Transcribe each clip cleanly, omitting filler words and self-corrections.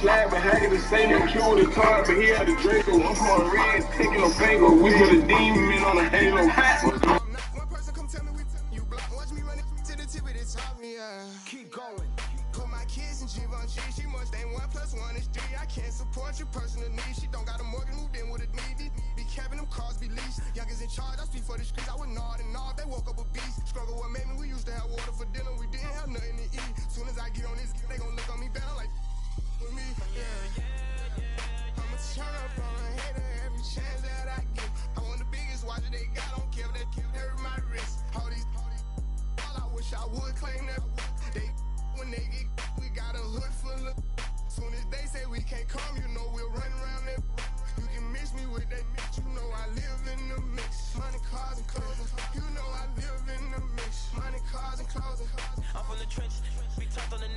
slab, but had the same Q with a car, but he had a Draco. I'm from red, taking no favor. We put a demon on a halo. One person come tell me you block. Watch me run it to the tip of the top. Keep going. Put my kids in Givenchy. She must ain't 1 + 1 is 3. I can't support your personal needs. She don't got a mortgage, moved in with a need. Be capping them cars, be leased. Youngers in charge, I speak for the streets. I would nod and nod. They woke up a beast. Struggle what made me. We used to have water for dinner. We didn't have nothing to eat. Soon as I get on this, they gon' look on me better like with me. Yeah. I'ma turn up on a hater every chance that I get. I want the biggest watch that they got. Don't care if they hurt my wrist. All I wish I would claim that. They when they get, we got a hood full of. Soon as they say we can't come, you know we'll run around that. You can mix me with that mix, you know I live in the mix. Money, cars, and clothes, you know I live in the mix. Money, cars, and clothes. I'm from the trenches, we talked on the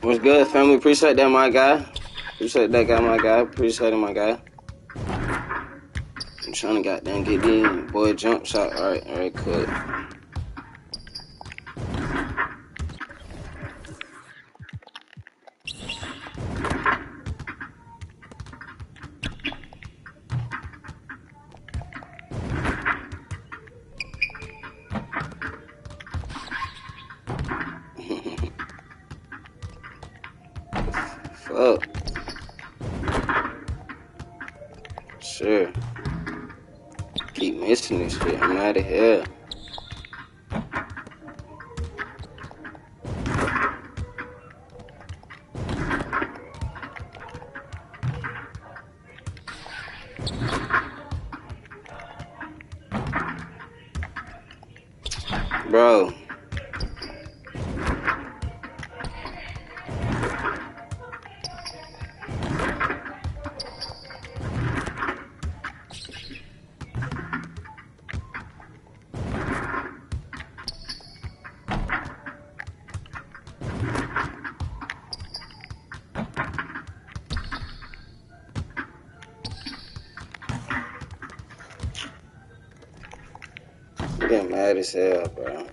What's good, family? Appreciate that, my guy. Appreciate that guy, my guy. Appreciate it, my guy. I'm trying to goddamn get these boy jump shot right quick. Fuck. Sure. Keep missing this shit. I'm out of here. Bro. I'm getting mad as hell, bro.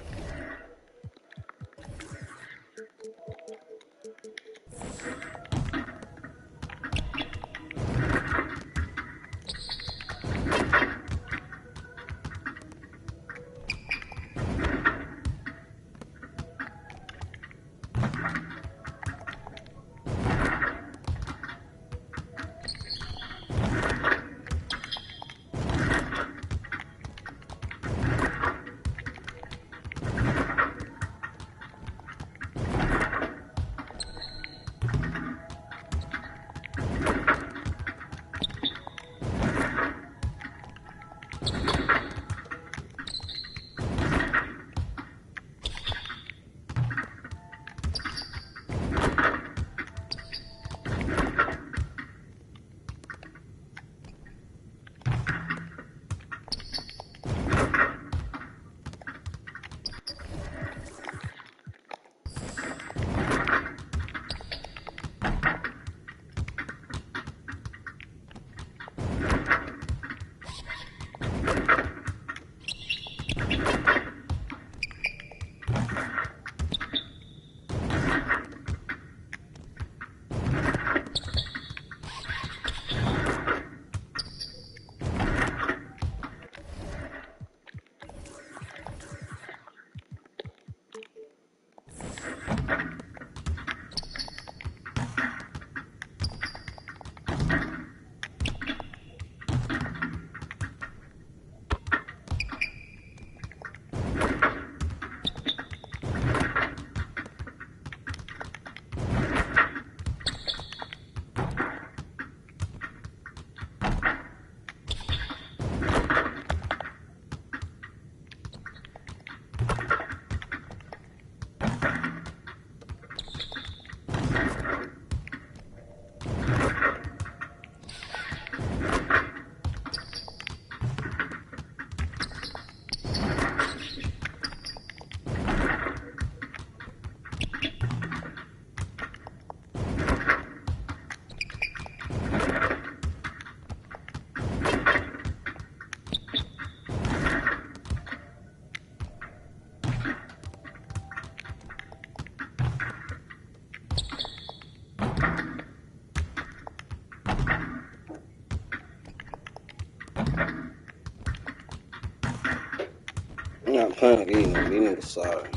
I'm not playing with these niggas. These niggas sorry.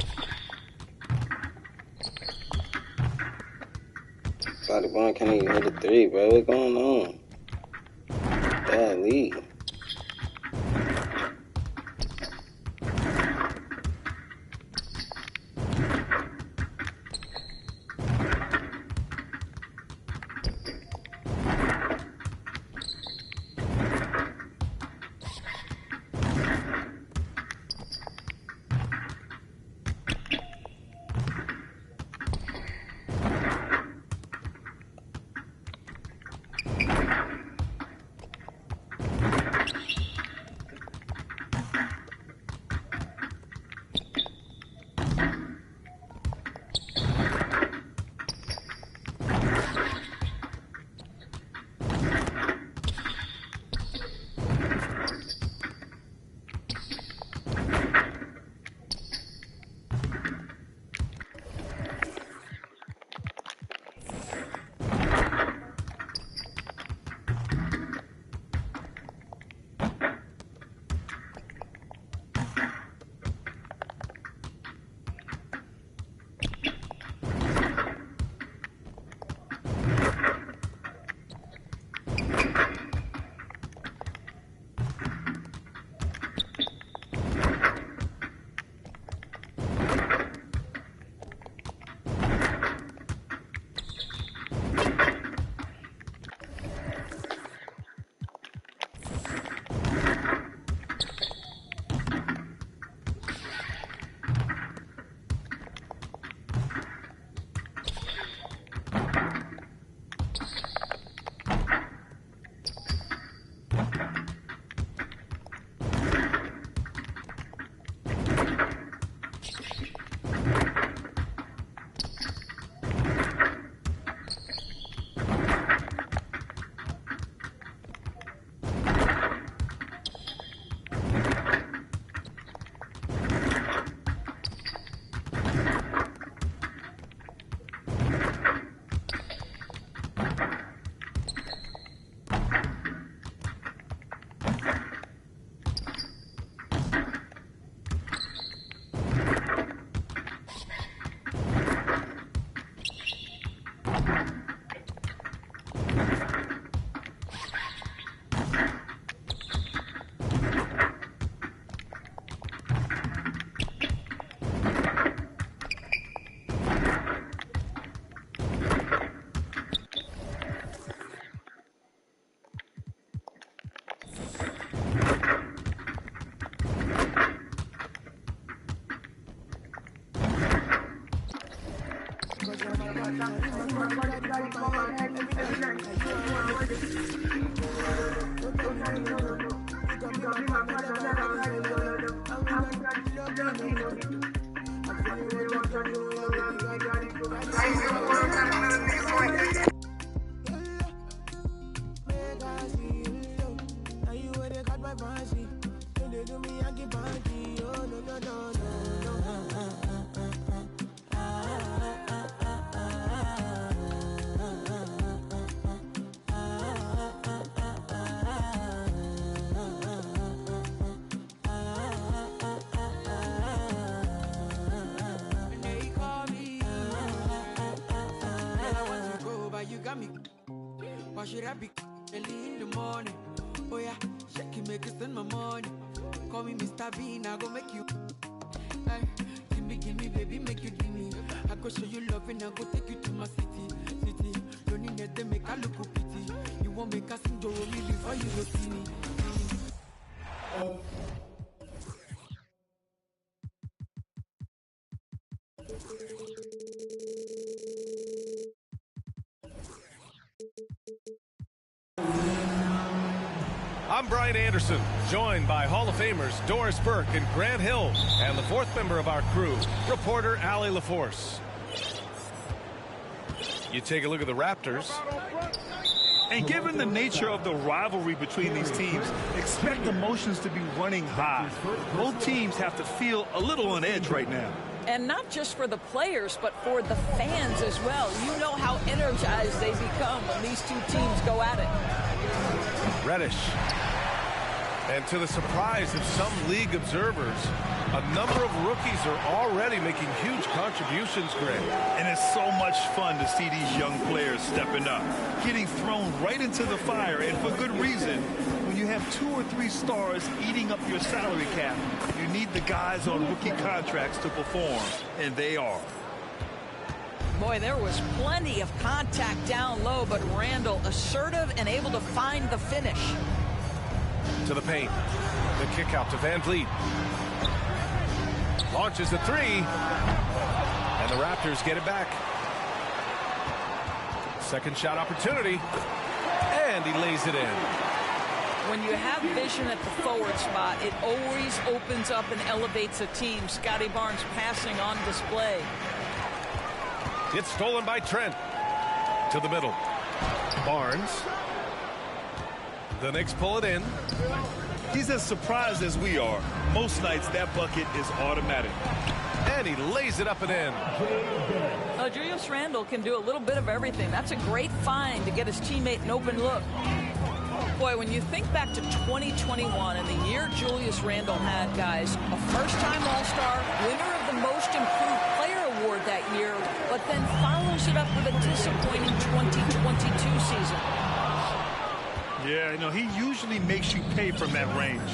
Scotty Bond can't even hit a three, bro. What's going on? Bad lead. Why should I be early in the morning? Oh yeah, shake it, make it spend my money. Call me Mr. Bean, I go make you. Ay, give me, baby, make you give me. I go show you love and I go take you to my city. Don't need them, make I look pity. You won't make us sing me before you go see me. I'm Brian Anderson, joined by Hall of Famers Doris Burke and Grant Hill, and the fourth member of our crew, reporter Allie LaForce. You take a look at the Raptors. And given the nature of the rivalry between these teams, expect emotions to be running high. Both teams have to feel a little on edge right now. And not just for the players, but for the fans as well. You know how energized they become when these two teams go at it. Reddish. And to the surprise of some league observers, a number of rookies are already making huge contributions, Greg. And it's so much fun to see these young players stepping up, getting thrown right into the fire, and for good reason. When you have 2 or 3 stars eating up your salary cap, you need the guys on rookie contracts to perform, and they are. Boy, there was plenty of contact down low, but Randall assertive and able to find the finish. To the paint. The kick out to Van Vliet. Launches the 3. And the Raptors get it back. Second shot opportunity. And he lays it in. When you have vision at the forward spot, it always opens up and elevates a team. Scotty Barnes passing on display. It's stolen by Trent. To the middle. Barnes. The Knicks pull it in. He's as surprised as we are. Most nights, that bucket is automatic. And he lays it up and in. Julius Randle can do a little bit of everything. That's a great find to get his teammate an open look. Boy, when you think back to 2021 and the year Julius Randle had, guys, a first-time All-Star, winner of the Most Improved Player Award that year, but then follows it up with a disappointing 2022 season. Yeah, he usually makes you pay from that range.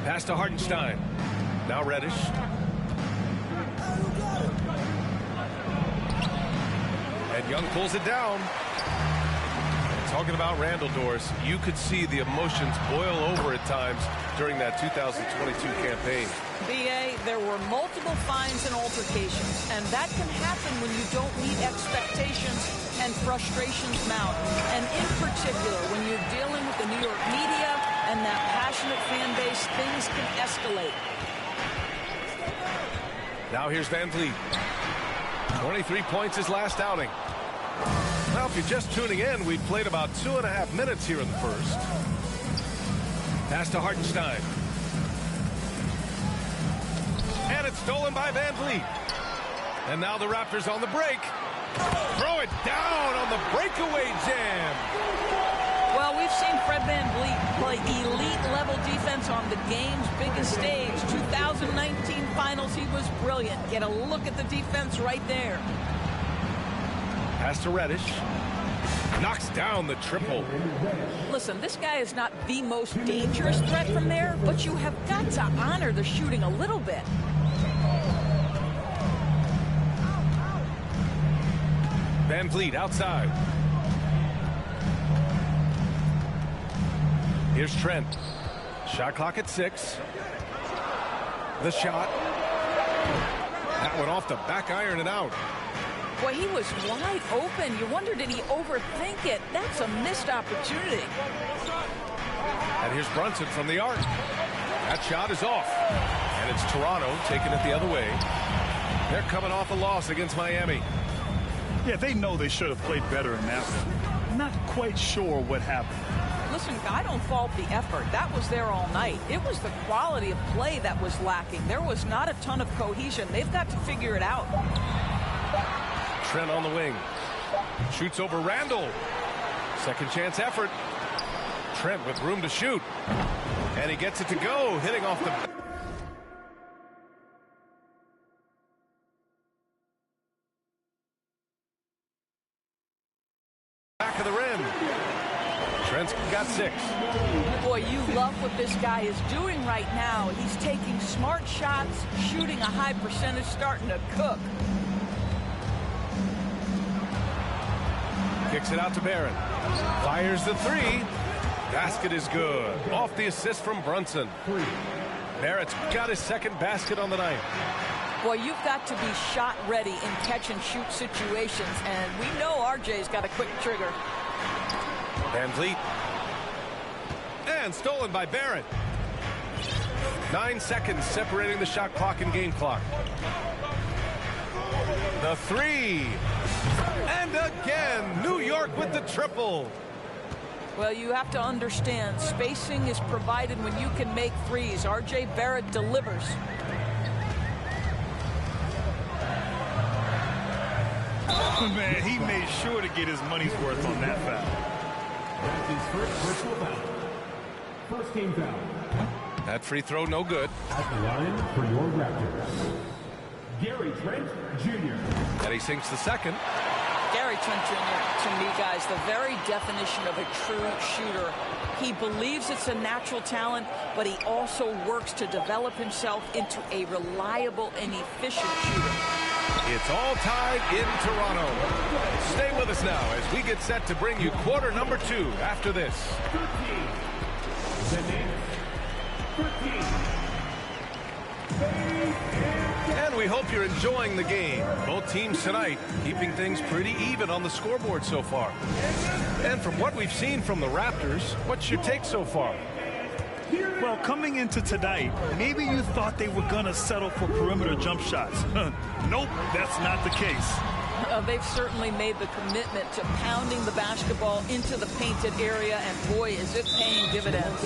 Pass to Hartenstein. Now Reddish. And Young pulls it down. Talking about Randall, Doris, you could see the emotions boil over at times during that 2022 campaign. B.A., there were multiple fines and altercations, and that can happen when you don't meet expectations and frustrations mount. And in particular, when you're dealing with the New York media and that passionate fan base, things can escalate. Now here's Van Vliet. 23 points his last outing. Well, if you're just tuning in, we've played about 2.5 minutes here in the first. Pass to Hartenstein. And it's stolen by Van Vliet. And now the Raptors on the break. Throw it down on the breakaway jam. Well, we've seen Fred Van Vliet play elite-level defense on the game's biggest stage. 2019 Finals, he was brilliant. Get a look at the defense right there. Pass to Reddish. Knocks down the triple. Listen, this guy is not the most dangerous threat from there, but you have got to honor the shooting a little bit. Van Vliet outside. Here's Trent. Shot clock at 6. The shot. That went off the back iron and out. Boy, he was wide open. You wonder, did he overthink it? That's a missed opportunity. And here's Brunson from the arc. That shot is off. And it's Toronto taking it the other way. They're coming off a loss against Miami. Yeah, they know they should have played better in that one. Not quite sure what happened. Listen, I don't fault the effort. That was there all night. It was the quality of play that was lacking. There was not a ton of cohesion. They've got to figure it out. Trent on the wing. Shoots over Randall. Second chance effort. Trent with room to shoot. And he gets it to go, hitting off the back of the rim. Trent's got 6. Boy, you love what this guy is doing right now. He's taking smart shots, shooting a high percentage, starting to cook. Kicks it out to Barron. Fires the 3. Basket is good. Off the assist from Brunson. Barrett's got his second basket on the night. Boy, you've got to be shot ready in catch and shoot situations, and we know RJ's got a quick trigger. Van Vliet. And stolen by Barrett. 9 seconds separating the shot clock and game clock. The 3. And again, New York with the triple. Well, you have to understand, spacing is provided when you can make threes. RJ Barrett delivers. Man, he made sure to get his money's worth on that foul. That's his first personal foul. First team foul. That free throw no good. At the line for your Raptors, Gary Trent Jr. And he sinks the second. Gary Trent Jr., to me, guys, the very definition of a true shooter. He believes it's a natural talent, but he also works to develop himself into a reliable and efficient shooter. It's all tied in Toronto. Stay with us now as we get set to bring you quarter number 2 after this. 13. And we hope you're enjoying the game. Both teams tonight keeping things pretty even on the scoreboard so far. And from what we've seen from the Raptors, what's your take so far? Well, coming into tonight, maybe you thought they were going to settle for perimeter jump shots. Nope, that's not the case. They've certainly made the commitment to pounding the basketball into the painted area, and boy, is it paying dividends.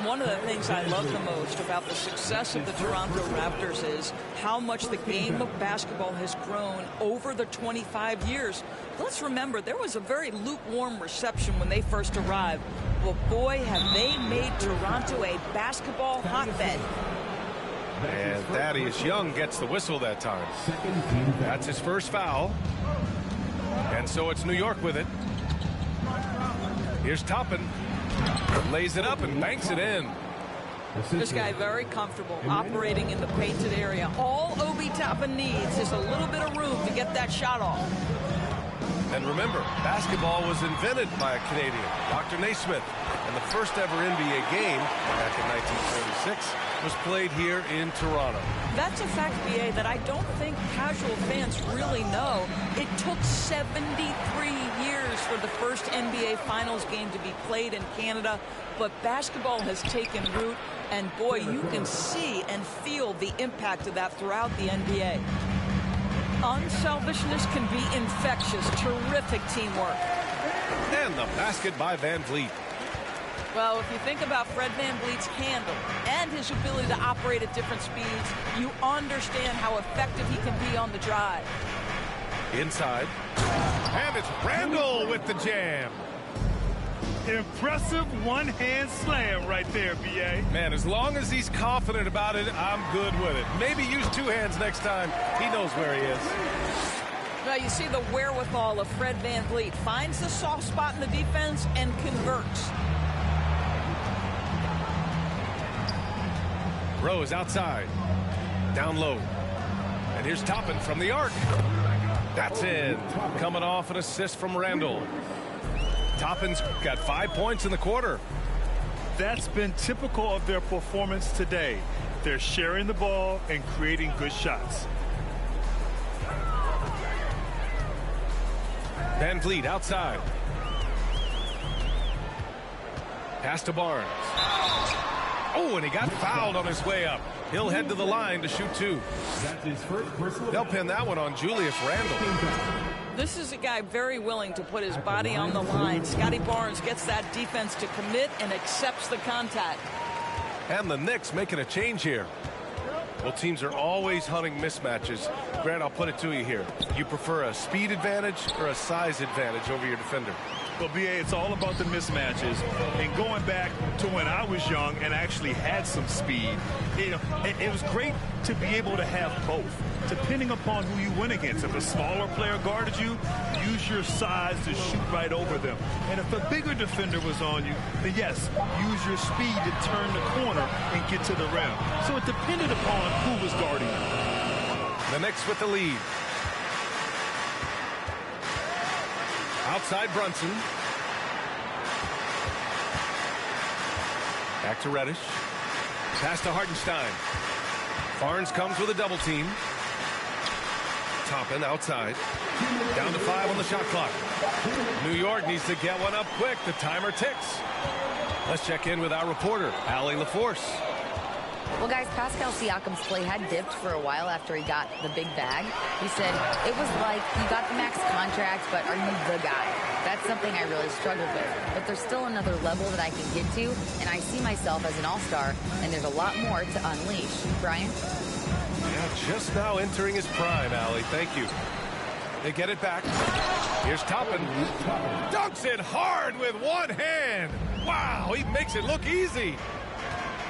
One of the things I love the most about the success of the Toronto Raptors is how much the game of basketball has grown over the 25 years. Let's remember, there was a very lukewarm reception when they first arrived. Well, boy, have they made Toronto a basketball hotbed. And Thaddeus Young gets the whistle that time. That's his first foul. And so it's New York with it. Here's Toppin. Lays it up and banks it in. This guy very comfortable operating in the painted area. All Obi Toppin needs is a little bit of room to get that shot off. And remember, basketball was invented by a Canadian, Dr. Naismith. And the first ever NBA game back in 1946 was played here in Toronto. That's a fact, BA, that I don't think casual fans really know. It took 73 years for the first NBA Finals game to be played in Canada, but basketball has taken root, and boy, you can see and feel the impact of that throughout the NBA. Unselfishness can be infectious. Terrific teamwork. And the basket by Van Vliet. Well, if you think about Fred VanVleet's handle and his ability to operate at different speeds, you understand how effective he can be on the drive. Inside. And it's Randall with the jam. Impressive one-hand slam right there, B.A. Man, as long as he's confident about it, I'm good with it. Maybe use 2 hands next time. He knows where he is. Now you see the wherewithal of Fred VanVleet. Finds the soft spot in the defense and converts. Rose outside. Down low. And here's Toppin from the arc. That's in. Coming off an assist from Randall. Toppin's got 5 points in the quarter. That's been typical of their performance today. They're sharing the ball and creating good shots. Van Vliet outside. Pass to Barnes. Oh, and he got fouled on his way up. He'll head to the line to shoot two. That's his first personal. They'll pin that one on Julius Randle. This is a guy very willing to put his body on the line. Scotty Barnes gets that defense to commit and accepts the contact. And the Knicks making a change here. Well, teams are always hunting mismatches. Grant, I'll put it to you here. You prefer a speed advantage or a size advantage over your defender? Well, BA, it's all about the mismatches. And going back to when I was young and actually had some speed, it was great to be able to have both, depending upon who you went against. If a smaller player guarded you, use your size to shoot right over them. And if a bigger defender was on you, then yes, use your speed to turn the corner and get to the rim. So it depended upon who was guarding you. The Knicks with the lead. Outside Brunson. Back to Reddish. Pass to Hartenstein. Barnes comes with a double team. Toppin outside. Down to 5 on the shot clock. New York needs to get one up quick. The timer ticks. Let's check in with our reporter, Allie LaForce. Well, guys, Pascal Siakam's play had dipped for a while after he got the big bag. He said, it was like, you got the max contract, but are you the guy? That's something I really struggled with. But there's still another level that I can get to, and I see myself as an all-star, and there's a lot more to unleash. Brian? Yeah, just now entering his prime, Allie. Thank you. They get it back. Here's Toppin. Dunks it hard with one hand. Wow, he makes it look easy.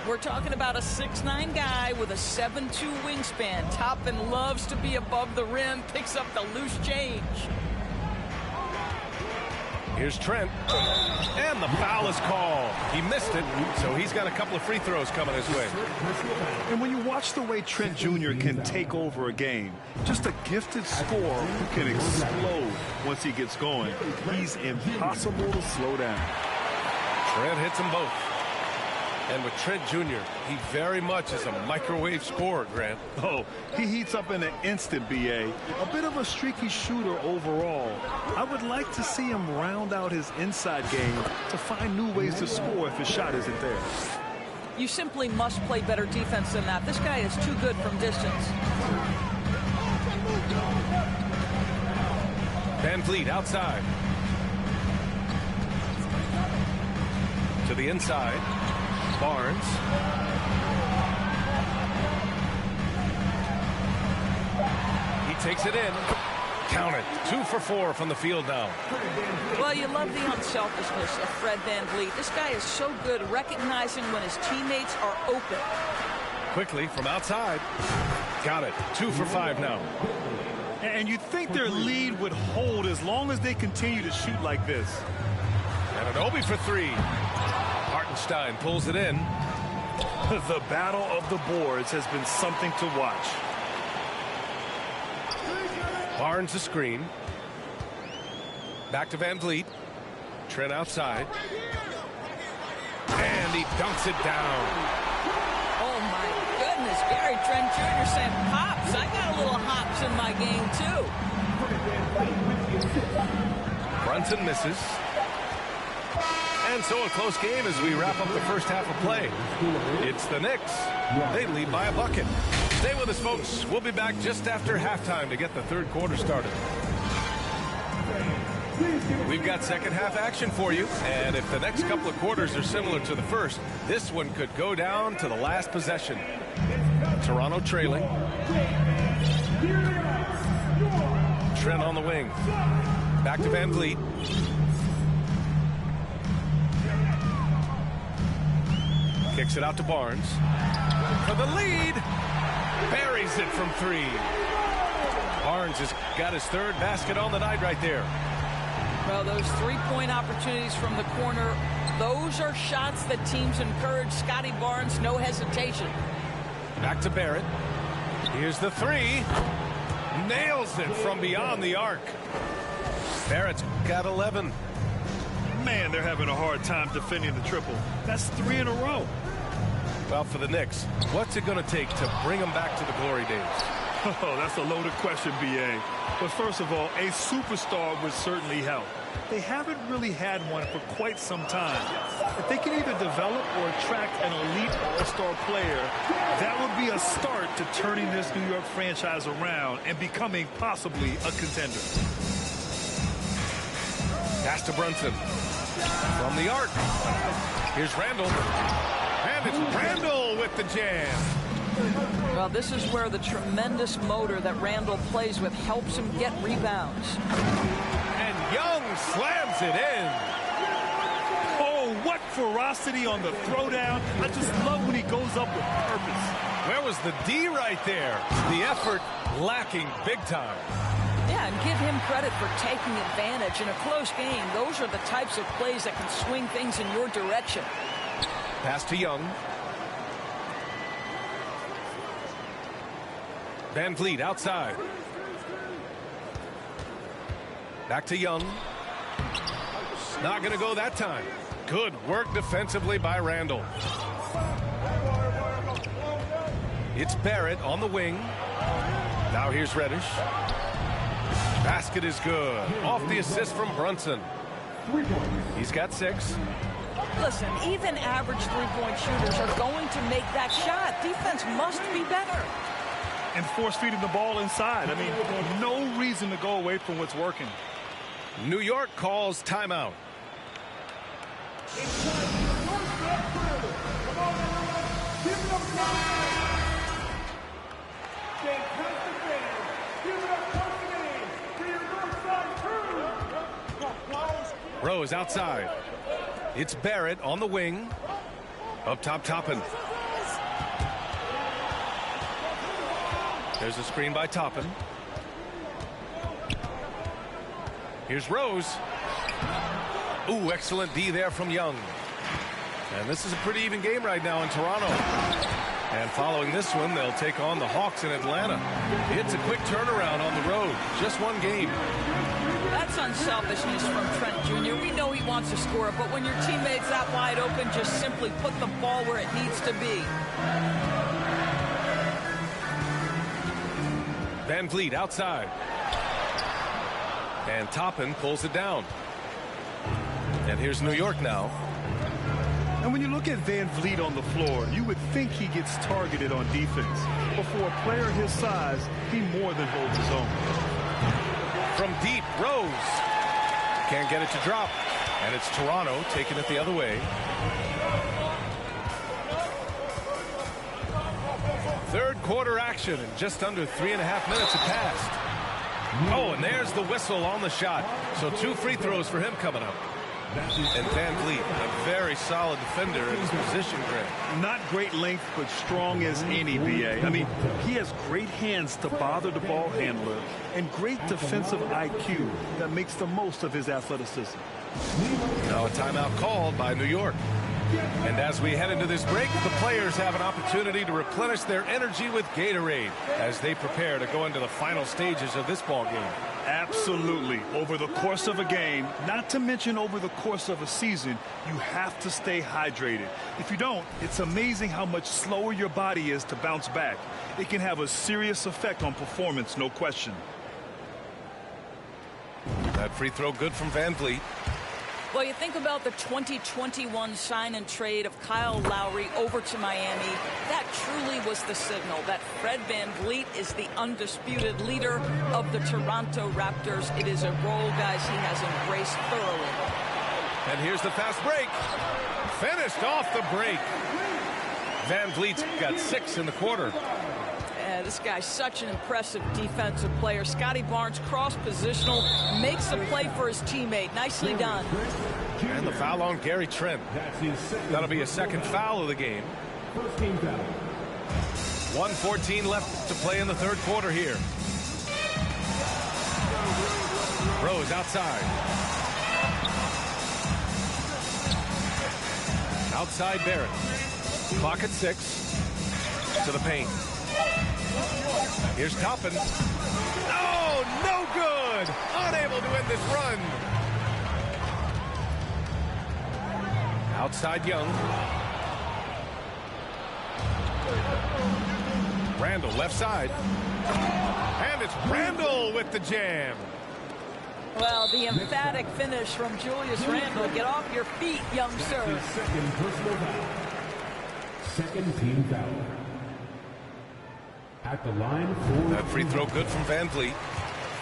We're talking about a 6'9" guy with a 7'2" wingspan. Toppin loves to be above the rim, picks up the loose change. Here's Trent. And the foul is called. He missed it, so he's got a couple of free throws coming his way. And when you watch the way Trent Jr. can take over a game, just a gifted scorer who can explode once he gets going. He's impossible to slow down. Trent hits them both. And with Trent Jr., he very much is a microwave scorer, Grant. Oh, he heats up in an instant, BA. A bit of a streaky shooter overall. I would like to see him round out his inside game to find new ways to score if his shot isn't there. You simply must play better defense than that. This guy is too good from distance. Van Vliet outside. To the inside. Barnes. He takes it in. Count it. 2 for 4 from the field now. Well, you love the unselfishness of Fred Van Vliet. This guy is so good recognizing when his teammates are open. Quickly from outside. Got it. 2 for 5 now. And you'd think their lead would hold as long as they continue to shoot like this. And an Obi for 3. Hartenstein pulls it in. The battle of the boards has been something to watch. Barnes a screen. Back to Van Vliet. Trent outside. And he dunks it down. Oh, my goodness. Gary Trent Jr. saying, hops. I got a little hops in my game, too. Brunson misses. And so a close game as we wrap up the first half of play. It's the Knicks. They lead by a bucket. Stay with us, folks. We'll be back just after halftime to get the third quarter started. We've got second half action for you. And if the next couple of quarters are similar to the first, this one could go down to the last possession. Toronto trailing. Trent on the wing. Back to Van Vliet. Kicks it out to Barnes. For the lead. Buries it from 3. Barnes has got his third basket on the night right there. Well, those three-point opportunities from the corner, those are shots that teams encourage. Scotty Barnes, no hesitation. Back to Barrett. Here's the 3. Nails it from beyond the arc. Barrett's got 11. Man, they're having a hard time defending the triple. That's 3 in a row. Well, for the Knicks, what's it going to take to bring them back to the glory days? Oh, that's a loaded question, B.A. But first of all, a superstar would certainly help. They haven't really had one for quite some time. If they can either develop or attract an elite all-star player, that would be a start to turning this New York franchise around and becoming possibly a contender. Pass to Brunson. From the arc. Here's Randall. And it's Randall with the jam. Well, this is where the tremendous motor that Randall plays with helps him get rebounds. And Young slams it in. Oh, what ferocity on the throwdown. I just love when he goes up with purpose. Where was the D right there? The effort lacking big time. Yeah, and give him credit for taking advantage. In a close game, those are the types of plays that can swing things in your direction. Pass to Young. Van Vliet outside. Back to Young. Not going to go that time. Good work defensively by Randall. It's Barrett on the wing. Now here's Reddish. Basket is good. Off the assist from Brunson. He's got 6. Listen, even average three-point shooters are going to make that shot. Defense must be better. And force feeding the ball inside. I mean, no reason to go away from what's working. New York calls timeout. Rose outside. It's Barrett on the wing. Up top, Toppin. There's a screen by Toppin. Here's Rose. Ooh, excellent D there from Young. And this is a pretty even game right now in Toronto. And following this one, they'll take on the Hawks in Atlanta. It's a quick turnaround on the road. Just one game. That's unselfishness from Trent Jr. We know he wants to score, but when your teammate's that wide open, just simply put the ball where it needs to be. Van Vliet outside. And Toppin pulls it down. And here's New York now. And when you look at Van Vliet on the floor, you would think he gets targeted on defense. But for a player his size, he more than holds his own. From deep, Rose. Can't get it to drop. And it's Toronto taking it the other way. Third quarter action and just under 3.5 minutes have passed. Oh, and there's the whistle on the shot. So 2 free throws for him coming up. And Van Vliet, a very solid defender in his position grip. Not great length, but strong as any, B.A. I mean, he has great hands to bother the ball handler and great defensive IQ that makes the most of his athleticism. Now a timeout called by New York. And as we head into this break, the players have an opportunity to replenish their energy with Gatorade as they prepare to go into the final stages of this ball game. Absolutely. Over the course of a game, not to mention over the course of a season, you have to stay hydrated. If you don't, it's amazing how much slower your body is to bounce back. It can have a serious effect on performance, no question. That free throw good from Van Vliet. Well, you think about the 2021 sign and trade of Kyle Lowry over to Miami. That truly was the signal that Fred Van Vliet is the undisputed leader of the Toronto Raptors. It is a role, guys, he has embraced thoroughly. And here's the fast break. Finished off the break. Van Vliet's got 6 in the quarter. This guy's such an impressive defensive player. Scotty Barnes, cross-positional, makes a play for his teammate. Nicely done. And the foul on Gary Trent. That'll be a second foul of the game. 1:14 left to play in the third quarter here. Rose outside. Outside Barrett. Clock at 6. To the paint. Here's Toppin. Oh, no good. Unable to win this run. Outside Young. Randall left side. And it's Randall with the jam. Well, the emphatic finish from Julius Randle. Get off your feet, young sir. Second personal foul. Second team foul. At the line for That free throw good from Van Vliet.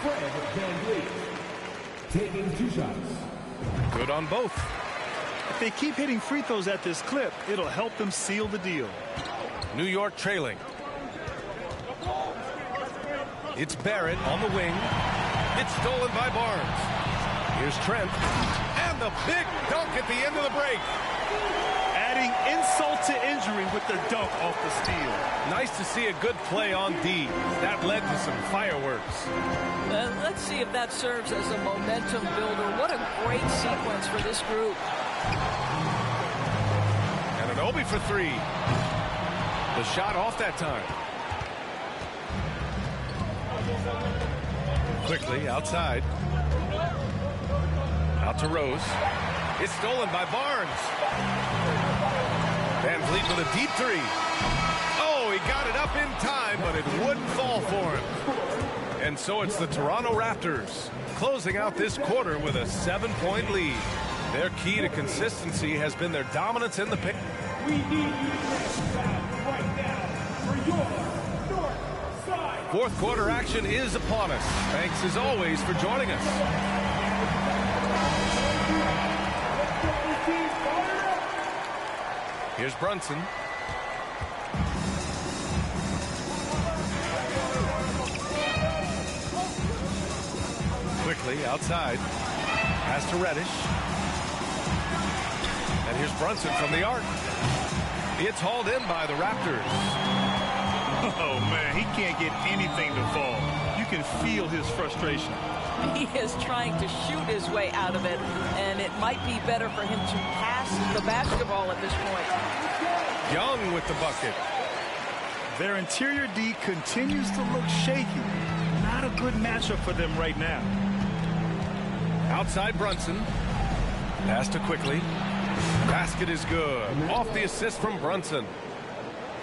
Fred Van Vliet. Taking 2 shots. Good on both. If they keep hitting free throws at this clip, it'll help them seal the deal. New York trailing. It's Barrett on the wing. It's stolen by Barnes. Here's Trent. And the big dunk at the end of the break. Adding insult to injury with the dunk off the steal. Nice to see a good play on D. That led to some fireworks. Let's see if that serves as a momentum builder. What a great sequence for this group. And an Obi for 3. The shot off that time. Quickly outside. Out to Rose. It's stolen by Barnes. Van Vliet with a deep 3. Oh, he got it up in time, but it wouldn't fall for him. And so it's the Toronto Raptors closing out this quarter with a 7-point lead. Their key to consistency has been their dominance in the paint. We need you right now for your north side. Fourth quarter action is upon us. Thanks as always for joining us. Here's Brunson. Quickly outside. Pass to Reddish. And here's Brunson from the arc. It's hauled in by the Raptors. Oh, man, he can't get anything to fall. You can feel his frustration. He is trying to shoot his way out of it, and it might be better for him to pass the basketball at this point. Young with the bucket. Their interior D continues to look shaky. Not a good matchup for them right now. Outside Brunson. Pass to Quickly. Basket is good. Off the assist from Brunson.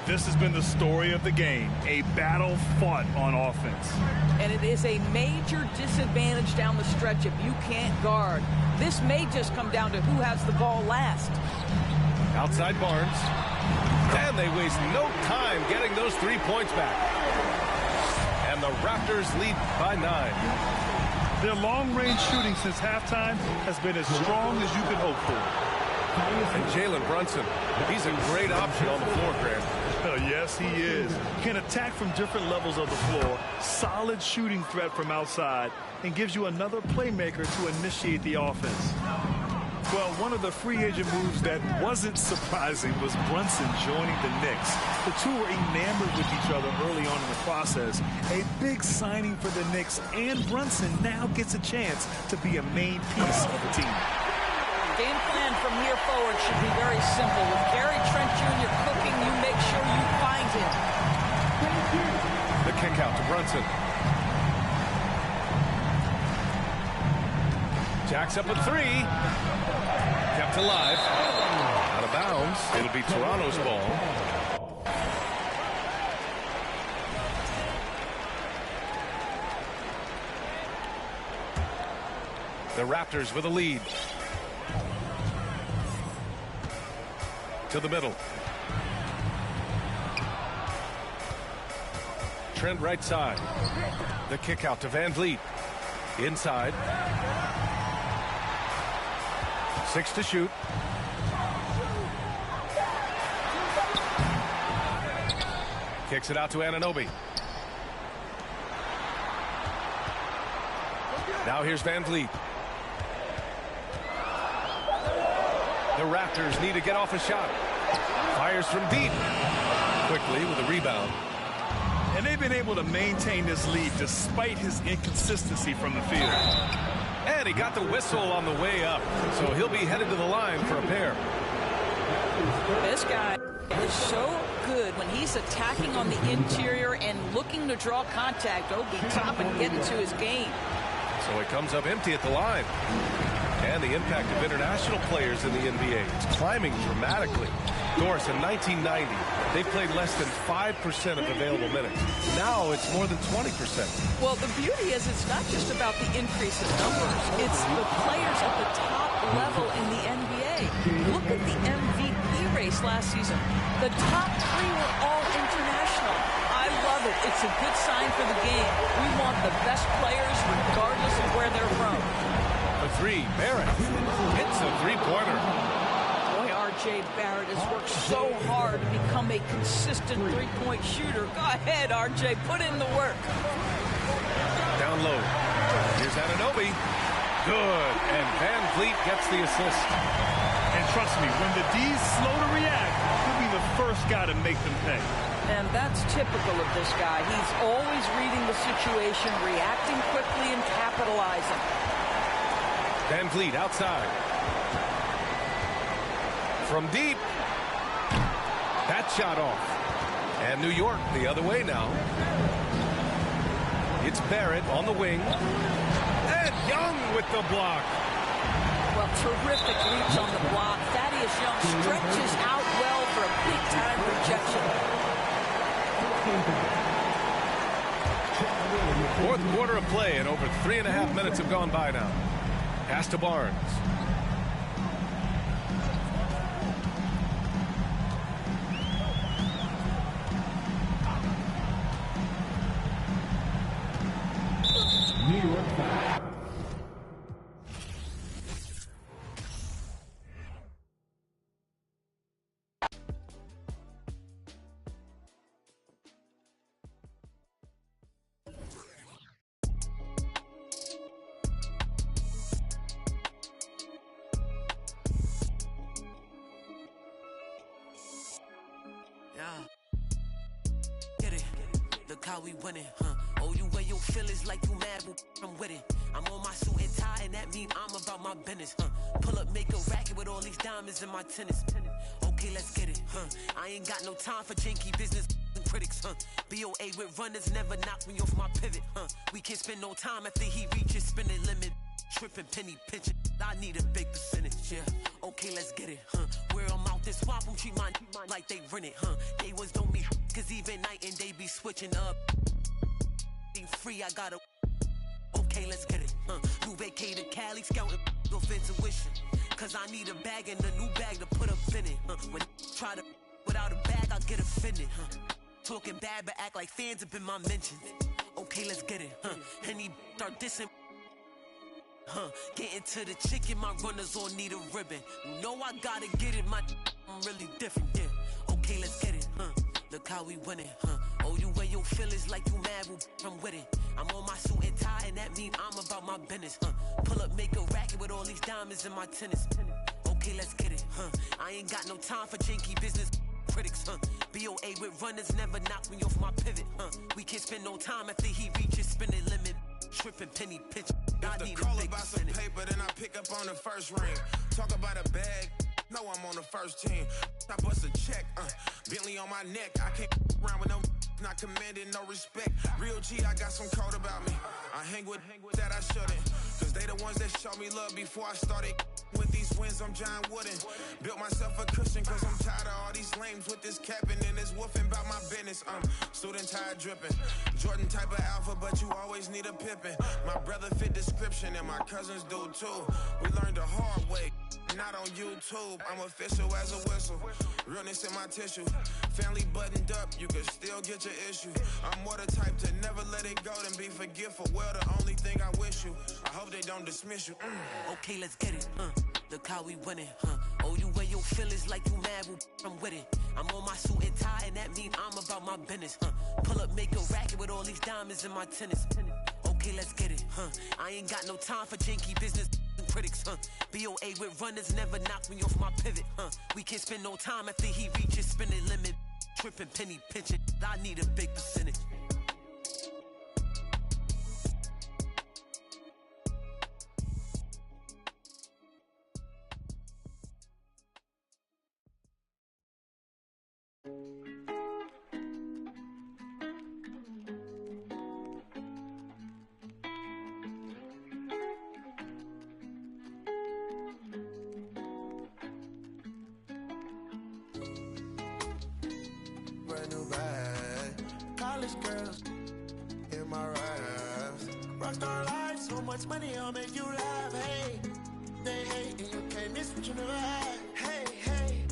This has been the story of the game. A battle fought on offense. And it is a major disadvantage down the stretch if you can't guard. This may just come down to who has the ball last. Outside Barnes. And they waste no time getting those 3 points back. And the Raptors lead by 9. Their long-range shooting since halftime has been as strong as you could hope for. And Jalen Brunson, he's a great option on the floor, Grant. Yes, he is. Can attack from different levels of the floor. Solid shooting threat from outside. And gives you another playmaker to initiate the offense. Well, one of the free agent moves that wasn't surprising was Brunson joining the Knicks. The two were enamored with each other early on in the process. A big signing for the Knicks, and Brunson now gets a chance to be a main piece of the team. Game plan from here forward should be very simple. With Gary Trent Jr. cooking, you make sure you find him. The kick out to Brunson. Jacks up a 3. Kept alive. Out of bounds. It'll be Toronto's ball. The Raptors with a lead. To the middle. Trent right side. The kick out to Van Vliet. Inside. 6 to shoot. Kicks it out to Anunoby. Now here's Van Vliet. The Raptors need to get off a shot. Fires from deep. Quickly with a rebound. And they've been able to maintain this lead despite his inconsistency from the field. And he got the whistle on the way up. So he'll be headed to the line for a pair. This guy is so good when he's attacking on the interior and looking to draw contact over the top and get into his game. So it comes up empty at the line. And the impact of international players in the NBA is climbing dramatically. Doris, in 1990, they played less than 5% of available minutes. Now it's more than 20%. Well, the beauty is it's not just about the increase in numbers. It's the players at the top level in the NBA. Look at the MVP race last season. The top 3 were all international. I love it. It's a good sign for the game. We want the best players regardless of where they're from. A 3, Barrett hits a three-pointer. Boy, R.J. Barrett has worked so hard to become a consistent three-point shooter. Go ahead, R.J., put in the work. Down low. Here's Anunoby. Good. And Van Vliet gets the assist. And trust me, when the D's slow to react, he'll be the first guy to make them pay. And that's typical of this guy. He's always reading the situation, reacting quickly, and capitalizing. Van Vliet outside. From deep. That shot off. And New York the other way now. It's Barrett on the wing. And Young with the block. Well, terrific reach on the block. Thaddeus Young stretches out well for a big-time rejection. Fourth quarter of play, and over 3.5 minutes have gone by now. Pass to Barnes. New York foul. Get it. Look how we winning, huh? Oh, you wear your feelings like you mad, but I'm with it. I'm on my suit and tie, and that mean I'm about my business, huh? Pull up, make a racket with all these diamonds in my tennis. Okay, let's get it, huh? I ain't got no time for janky business and critics, huh? BOA with runners never knock me off my pivot, huh? We can't spend no time after he reaches spinning limit. Tripping, penny pinching, I need a big percentage, yeah. Okay, let's get it, huh? Where I'm out this swamp, I'm treat mine like they rent it, huh? They was don't me, cause even night and day be switching up. Ain't free, I gotta. Okay, let's get it, huh? New vacated Cali, scouting off intuition. Cause I need a bag and a new bag to put up in it, huh? When try to without a bag, I get offended, huh? Talking bad, but act like fans up in my mentions. Okay, let's get it, huh? And he start dissing. Huh, getting to the chicken, my runners all need a ribbon. You know I gotta get it, I'm really different, yeah. Okay, let's get it, huh? Look how we winning, huh? Oh, you wear your feelings like you mad, well, I'm with it. I'm on my suit and tie, and that mean I'm about my business, huh? Pull up, make a racket with all these diamonds in my tennis. Okay, let's get it, huh? I ain't got no time for janky business critics, huh? BOA with runners never knock me off my pivot, huh? We can't spend no time after he reaches spinning limit. Tripping, penny pinch. If the call about some paper, then I pick up on the first ring. Talk about a bag, no, I'm on the first team. I bust a check, Bentley on my neck. I can't around with no not commanding no respect. Real G, I got some code about me. I hang with that I shouldn't. Cause they the ones that showed me love before I started. With these wins, I'm John Wooden. Built myself a cushion cause I'm tired of all these lames with this capping and this woofing about my business. Student tired dripping. Jordan type of alpha, but you always need a pippin'. My brother fit description and my cousins do too. We learned the hard way, not on YouTube. I'm official as a whistle. Realness in my tissue. Family buttoned up, you can still get your issue. I'm more the type to never let it go than be forgetful. Well, the only thing I wish you, I hope they don't dismiss you. Okay, let's get it, Look how we winning, huh? Oh, you wear your feelings like you mad, well, I'm with it. I'm on my suit and tie, and that mean I'm about my business, huh? Pull up, make a racket with all these diamonds in my tennis. Okay, let's get it, huh? I ain't got no time for janky business critics, huh? BOA with runners never knock me off my pivot, huh? We can't spend no time after he reaches spinning limit. Tripping, penny pinching, I need a big percentage. new bag. College girls in my raps. Rockstar life, so much money, I'll make you laugh. Hey, they hate and you can't miss what you never had. Hey, hey.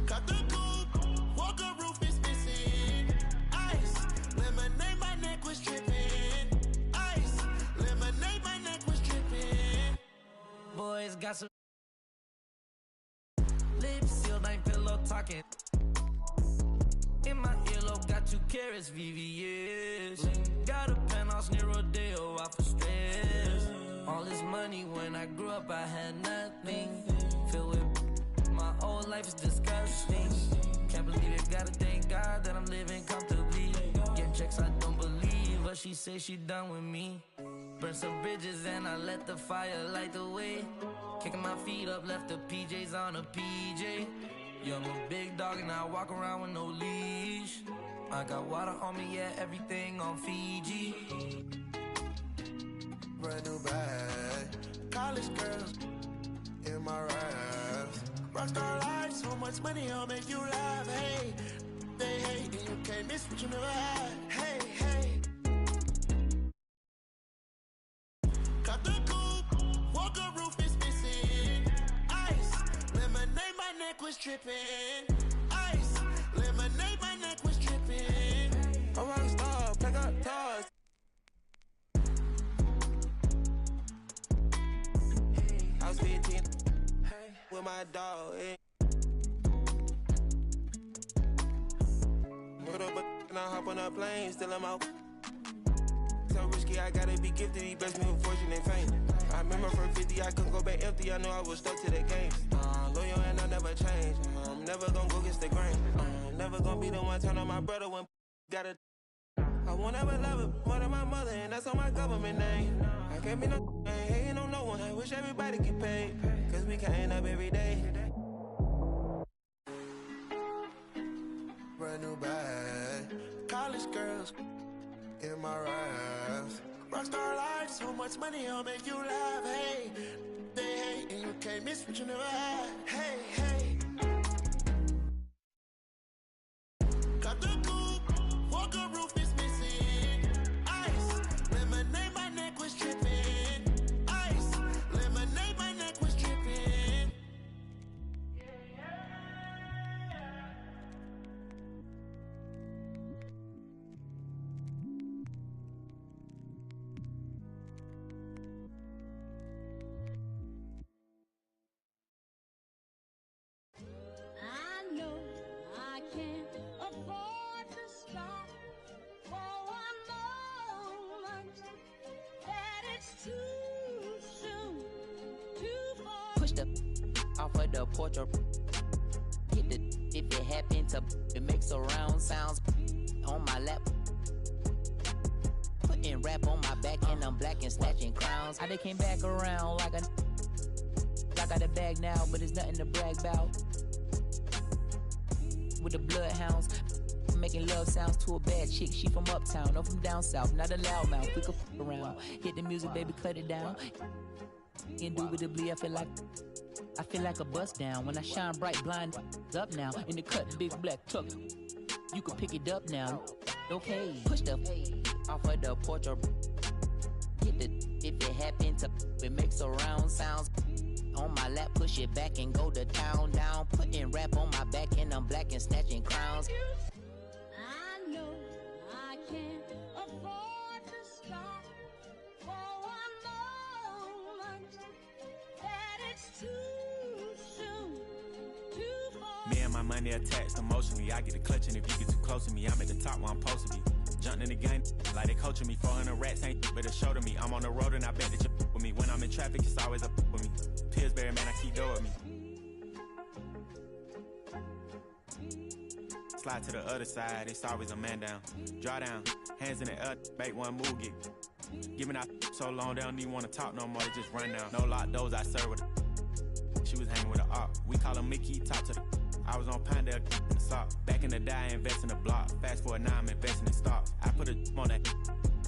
Got the coupe, walker roof is missing. Ice, lemonade, my neck was tripping. Ice, lemonade, my neck was tripping. Boys got some lips sealed, ain't pillow talking. In my earlobe, got 2 carats, VVS. Got a penthouse near Rodeo, out for stress. All this money, when I grew up, I had nothing. Filled with my old life is disgusting. Can't believe it, gotta thank God that I'm living comfortably. Get checks, I don't believe, but she say she done with me. Burn some bridges and I let the fire light the way. Kicking my feet up, left the PJs on a PJ. Yeah, I'm a big dog and I walk around with no leash. I got water on me, yeah, everything on Fiji. Brand new bag. College girls in my raps. Rockstar life, so much money, I'll make you laugh. Hey, they hate and you can't miss what you never had. Hey, hey. Got the coupe, walker roof is missing. Ice, lemonade, my neck was tripping. Ice, lemonade, my neck was tripping. A rockstar, pack up toys. I was 15 with my dog. Put up and I hop on a plane, still I'm out. So risky, I gotta be gifted. He blessed me with fortune and fame. I remember from 50, I couldn't go back empty. I know I was stuck to the game. Loyal and I never change. I'm never gonna go against the grain. I'm never gonna be the one turn on my brother when gotta. I won't ever love it more than my mother, and that's on my government name. I can't be no ain't hating on no one. I wish everybody get paid, cause we can't up every day. Brand new bag. College girls in my raps. Rockstar life, so much money, I'll make you laugh. Hey, they hate and you can't miss what you never had. Hey, hey. Got the coupe, walker roof is missing. Ice, lemonade, my neck was tripping. Ice, lemonade, my neck was tripping. I know I can't afford to stop for one moment. That it's too soon, too far. Push the off of the porch or hit the if it happen to it makes surround sounds on my lap. Putting rap on my back and I'm black and snatching crowns. I they came back around like a. I got a bag now, but it's nothing to brag about. With the bloodhounds, making love sounds to a bad chick. She from uptown, no from down south, not a loudmouth. We could f around. Hit the music, baby, cut it down. Indubitably, I feel like a bust down. When I shine bright, blind up now. In the cut, big black truck. You can pick it up now. Okay, push the off of the porch or hit the if it happen to it makes surround sounds. On my lap, push it back and go to town down. Putting rap on my back and I'm black and snatching crowns. I know I can't afford to stop for one moment. That it's too soon, too far. Me and my money attached emotionally. I get the clutch, and if you get too close to me, I'm at the top where I'm supposed to be. Jumping in the game like they coaching me. 400 rats ain't but a show to me. I'm on the road and I bet that you with me. When I'm in traffic, it's always up with me. Pillsbury, man, I keep doing with me. Slide to the other side, it's always a man down. Draw down, hands in the air, make one move, get. Giving out so long, they don't even want to talk no more, they just run down. No lock doors, I serve with a. She was hanging with a op. We call him Mickey, talk to the. I was on Pinedale in the sock. Back in the day, I invest in the block. Fast forward now, I'm investing in stocks. I put a on that.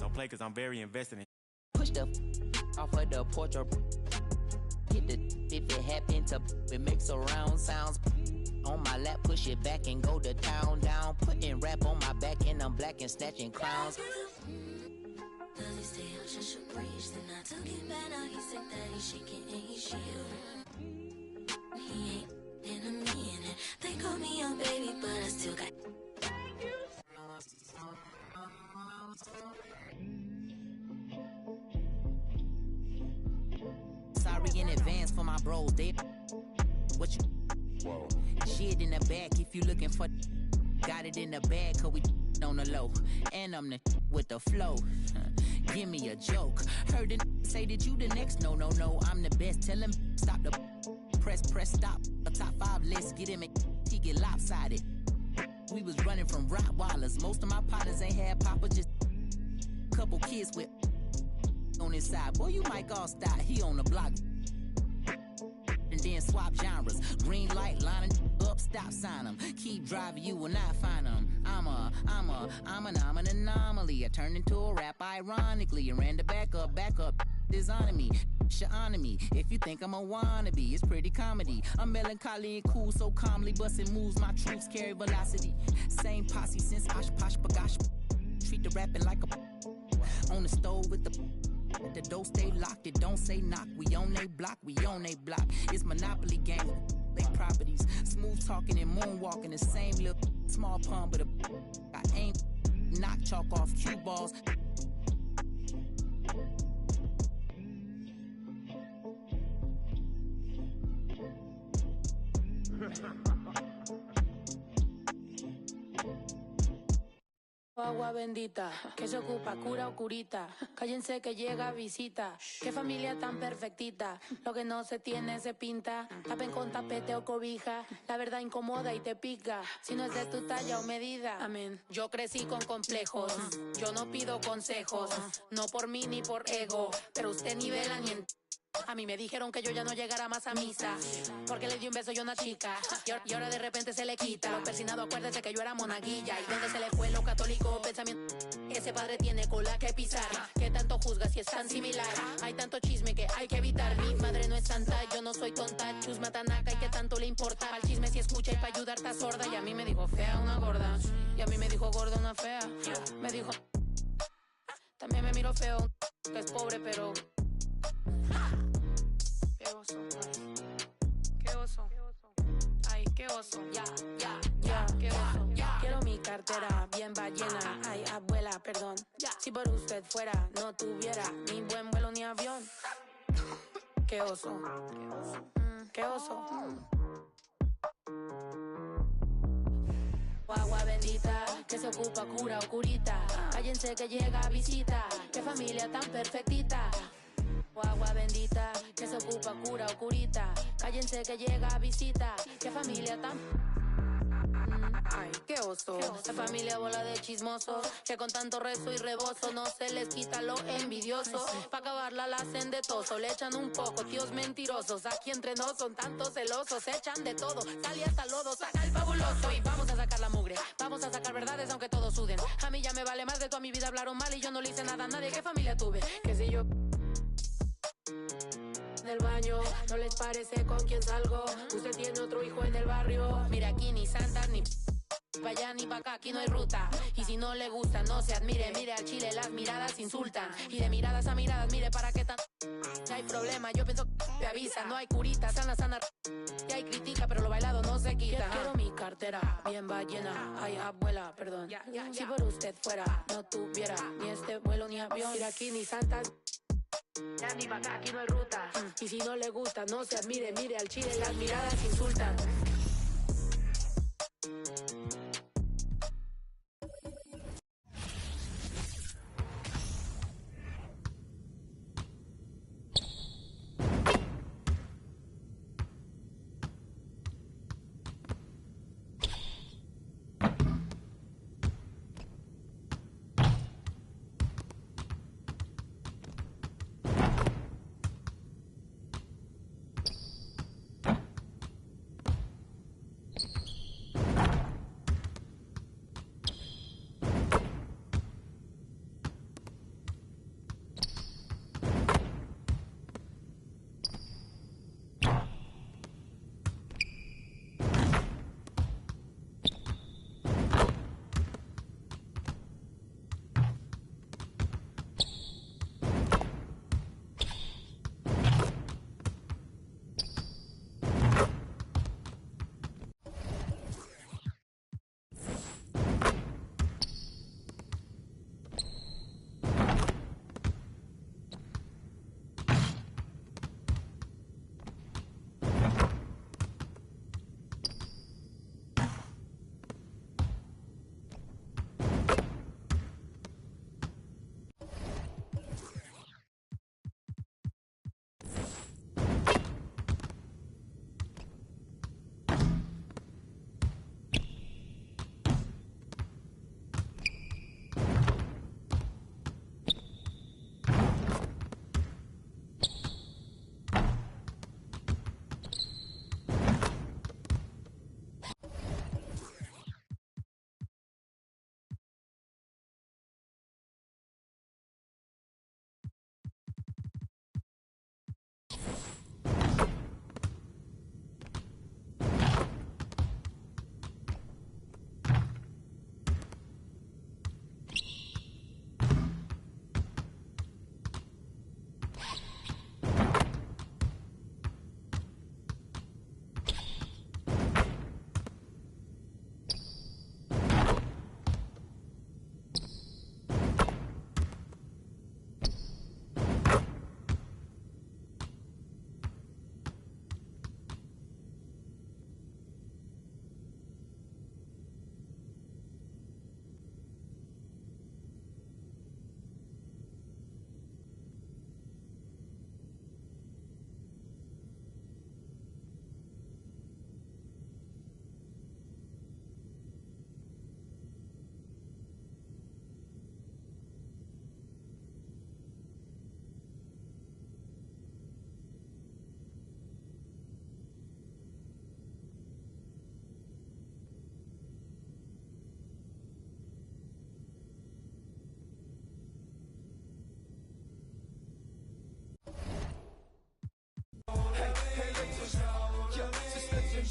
Don't play cause I'm very invested in. Push the off of the porch or Hit the if it happen to it makes surround sounds. On my lap, push it back and go to town down. Putting rap on my back and I'm black and snatching crowns. Does he stay out just a breeze? Then I took it back, now he said that he's shaking and he's shielding. He ain't enemy in it. They call me a baby, but I still got. Sorry in advance for my bros. They what you shit in the back if you looking for. Got it in the bag, cause we on the low. And I'm the with the flow. Give me a joke. Heard it say that you the next. No, I'm the best. Tell him stop the press, stop. A top 5 list, get him he get lopsided. We was running from Rottweilers. Most of my partners ain't had papa, just couple kids with on his side. Boy, you might all style. He on the block. And then swap genres. Green light lining up, stop sign 'em. Keep driving, you will not find 'em. I'm an anomaly. I turned into a rap ironically and ran the back up. Is on me, honor me. If you think I'm a wannabe, it's pretty comedy. I'm melancholy and cool, so calmly busting moves. My troops carry velocity. Same posse since Osh Posh Bagosh. Treat the rapping like a on the stove with the door stay locked, it don't say knock. We on they block. It's Monopoly game, they properties. Smooth talking and moonwalking, the same little small pun, but I ain't knock chalk off cue balls. Agua bendita, que se ocupa, cura o curita. Cállense que llega visita. Qué familia tan perfectita. Lo que no se tiene se pinta. Tapen con tapete o cobija. La verdad incomoda y te pica. Si no es de tu talla o medida. Amén. Yo crecí con complejos. Yo no pido consejos. No por mí ni por ego. Pero usted nivela ni en... A mí me dijeron que yo ya no llegara más a misa porque le di un beso yo a una chica y ahora de repente se le quita. Lo persinado, acuérdese que yo era monaguilla. ¿Y dónde se le fue lo católico? Pensamiento. Ese padre tiene cola que pisar. ¿Qué tanto juzga si es tan similar? Hay tanto chisme que hay que evitar. Mi madre no es santa, yo no soy tonta. Chusma tanaca y qué tanto le importa. Al chisme si escucha y para ayudar está sorda. Y a mí me dijo fea una gorda. Y a mí me dijo gorda una fea. Me dijo... También me miro feo, que es pobre pero... Qué oso, qué oso, ay, qué oso, ya, qué oso, quiero mi cartera bien ballena, ay, abuela, perdón, si por usted fuera, no tuviera ni buen vuelo ni avión, qué oso, qué oso. Agua bendita, que se ocupa, cura o curita, cállense que llega visita, qué familia tan perfectita. Agua bendita, que se ocupa, cura o curita. Cállense que llega visita. Qué familia tan... Ay, qué oso. Esta familia bola de chismosos que con tanto rezo y rebozo no se les quita lo envidioso. Pa' acabarla la hacen de toso. Le echan un poco, tíos mentirosos. Aquí entre nos son tantos celosos. Echan de todo, sal y hasta lodo. Saca el fabuloso y vamos a sacar la mugre. Vamos a sacar verdades aunque todos suden. A mí ya me vale más de toda mi vida hablaron mal y yo no le hice nada a nadie. ¿Qué familia tuve? Que si yo... del baño, no les parece con quién salgo. Usted tiene otro hijo en el barrio. Mira, aquí ni santas ni pa' allá ni pa' acá, aquí no hay ruta. Y si no le gusta, no se admire. Mire al chile, las miradas insultan. Y de miradas a miradas, mire para qué tan... No hay problema, yo pienso que te avisa. No hay curita, sana. Y hay critica, pero lo bailado no se quita. Quiero mi cartera bien ballena. Ay, abuela, perdón. Si por usted fuera, no tuviera ni este vuelo ni avión. Mira, aquí ni santas... Ya ni pa' acá, aquí no hay ruta. Y si no le gusta, no se admire. Mire al chile, las miradas insultan.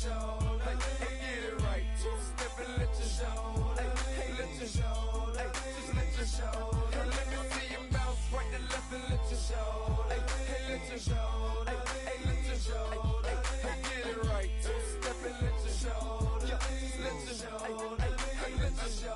show. Hey, get it right. Two-step and let your show. Hey, let your show. Hey, just let your show. Hey, let me see you bounce right to left and let your show. Hey, let your show. Hey, let your show. Hey, get it right. Two-step and let your show. Yeah, just let your show. Hey, let your show.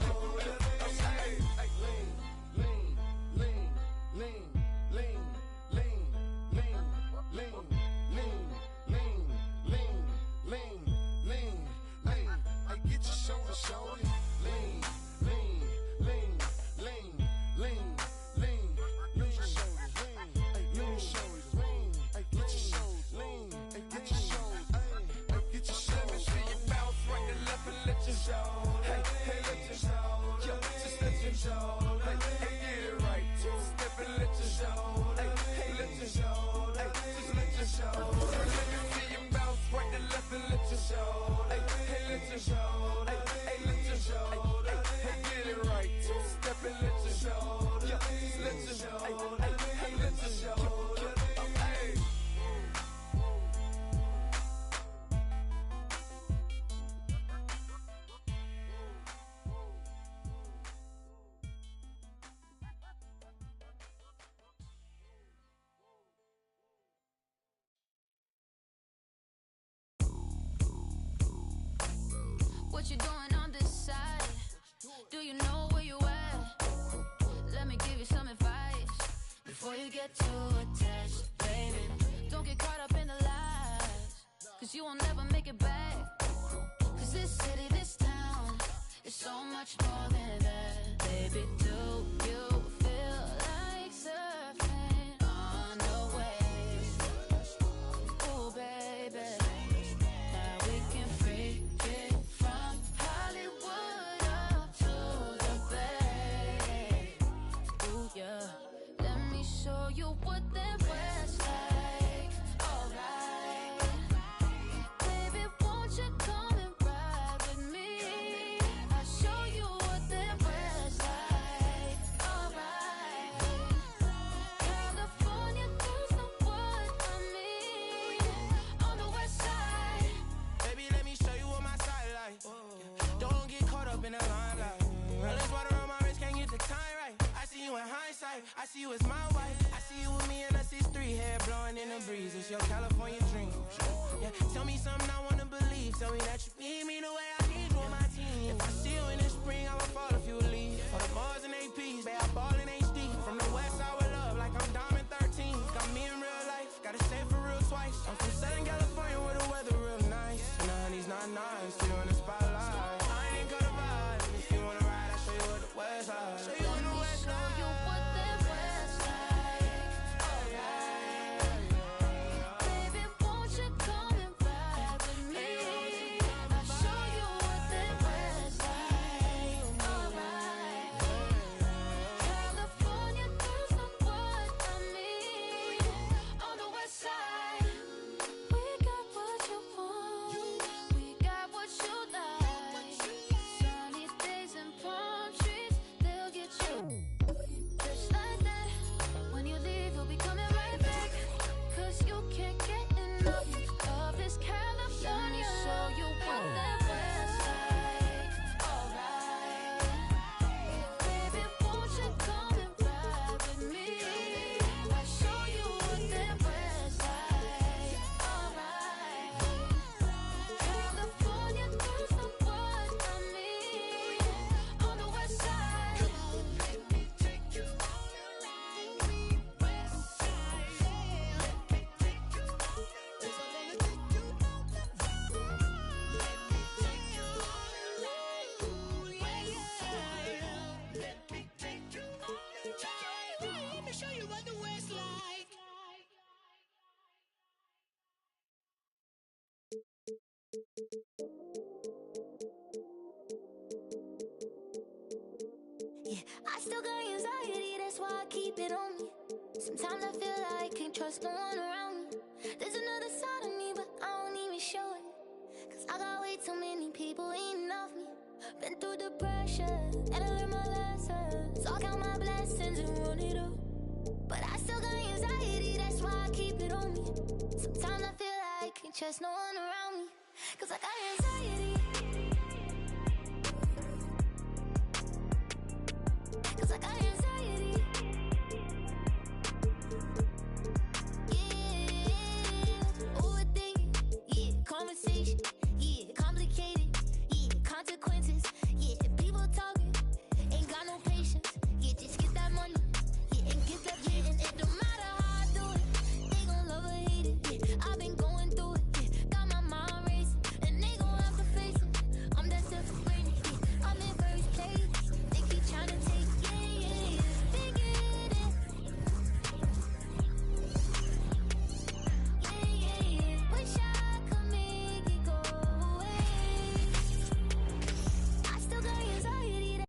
What you doing on this side? Do you know where you at? Let me give you some advice before you get too attached, baby. Don't get caught up in the lies, cause you will never make it back. Cause this city, this town is so much more than that. Baby, do you feel like surfing on the waves? Ooh, baby, now we can freak it from Hollywood up to the Bay. Ooh, yeah, let me show you what that West like. Alright, baby, won't you come and ride with me? I'll show you what that West like. Alright, California girls know what I mean. On the West side, Baby, let me show you what my side like. Don't get caught up in the limelight. Let's water on my wrist, can't get the time right. I see you in hindsight, I see you as my wife. I see you with me and us is three, hair blowing in the breeze. It's your California dream. Yeah, tell me something I wanna believe. Tell me that you need me the way I need you on my team. If I see you in the spring, I will fall if you would leave. For the Mars and APs, babe, I ball in HD. From the west side with love, like I'm Diamond 13. Got me in real life, gotta stay for real twice. I'm from Southern California where the weather real nice. And the honey's not nice, you in the spotlight. I ain't got a vibe. If you wanna ride, I'll show you what the west side. Show you on the west side. show you what that West like. Alright, baby, won't you come and ride with me? I'll show you what that West like. Alright, California girls know what I mean. On the West side, we got what you want, we got what you like. Sunny days and palm trees, they'll get you just like that. When you leave, you'll be coming right back, cause you can't get enough of this California. Let me show you what that West like. Alright, baby, won't you come and ride with me? I'll show you what that West like. Alright, California girls know what I mean. On the West side, let me take you all around me. West side, let me take you all around. Yes, I wanna take you all around. Let me take you all around. Ooh, yeah, yeah. Let me take you all around. Let me show you what the West like. Yeah, I still got anxiety, that's why I keep it on me. Sometimes I feel like I can't trust no one around me. There's another side of me, but I don't even show it. Cause I got way too many people eating off me. Been through the pressure, and I learned my lessons. So I count my blessings and run it up. But I still got anxiety, that's why I keep it on me. Sometimes I feel like I can't trust no one around me. 'cause I got anxiety. 'Cause I got anxiety. Yeah, overthinking. Yeah, conversation. Yeah, complicated. Yeah, consequences. Yeah, people talking. Ain't got no patience. Yeah, just get that money. Yeah, and get that yeah, and it don't matter how I do it. They gon' love or hate it. Yeah, I've been going through it. Yeah, got my mind racing, and they gon' have to face it. I'm destined for greatness. Yeah, I'm in first place. They keep trying to take they get it. Wish I could make it go away. I still got anxiety.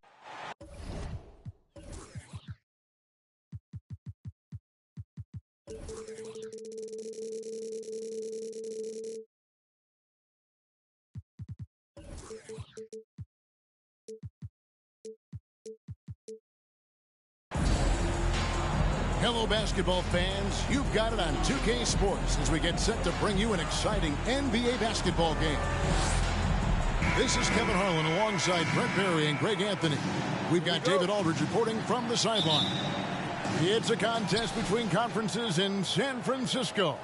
Hello, basketball fans. You've got it on 2K Sports as we get set to bring you an exciting NBA basketball game. This is Kevin Harlan alongside Brent Barry and Greg Anthony. We've got David Aldridge reporting from the sideline. It's a contest between conferences in San Francisco,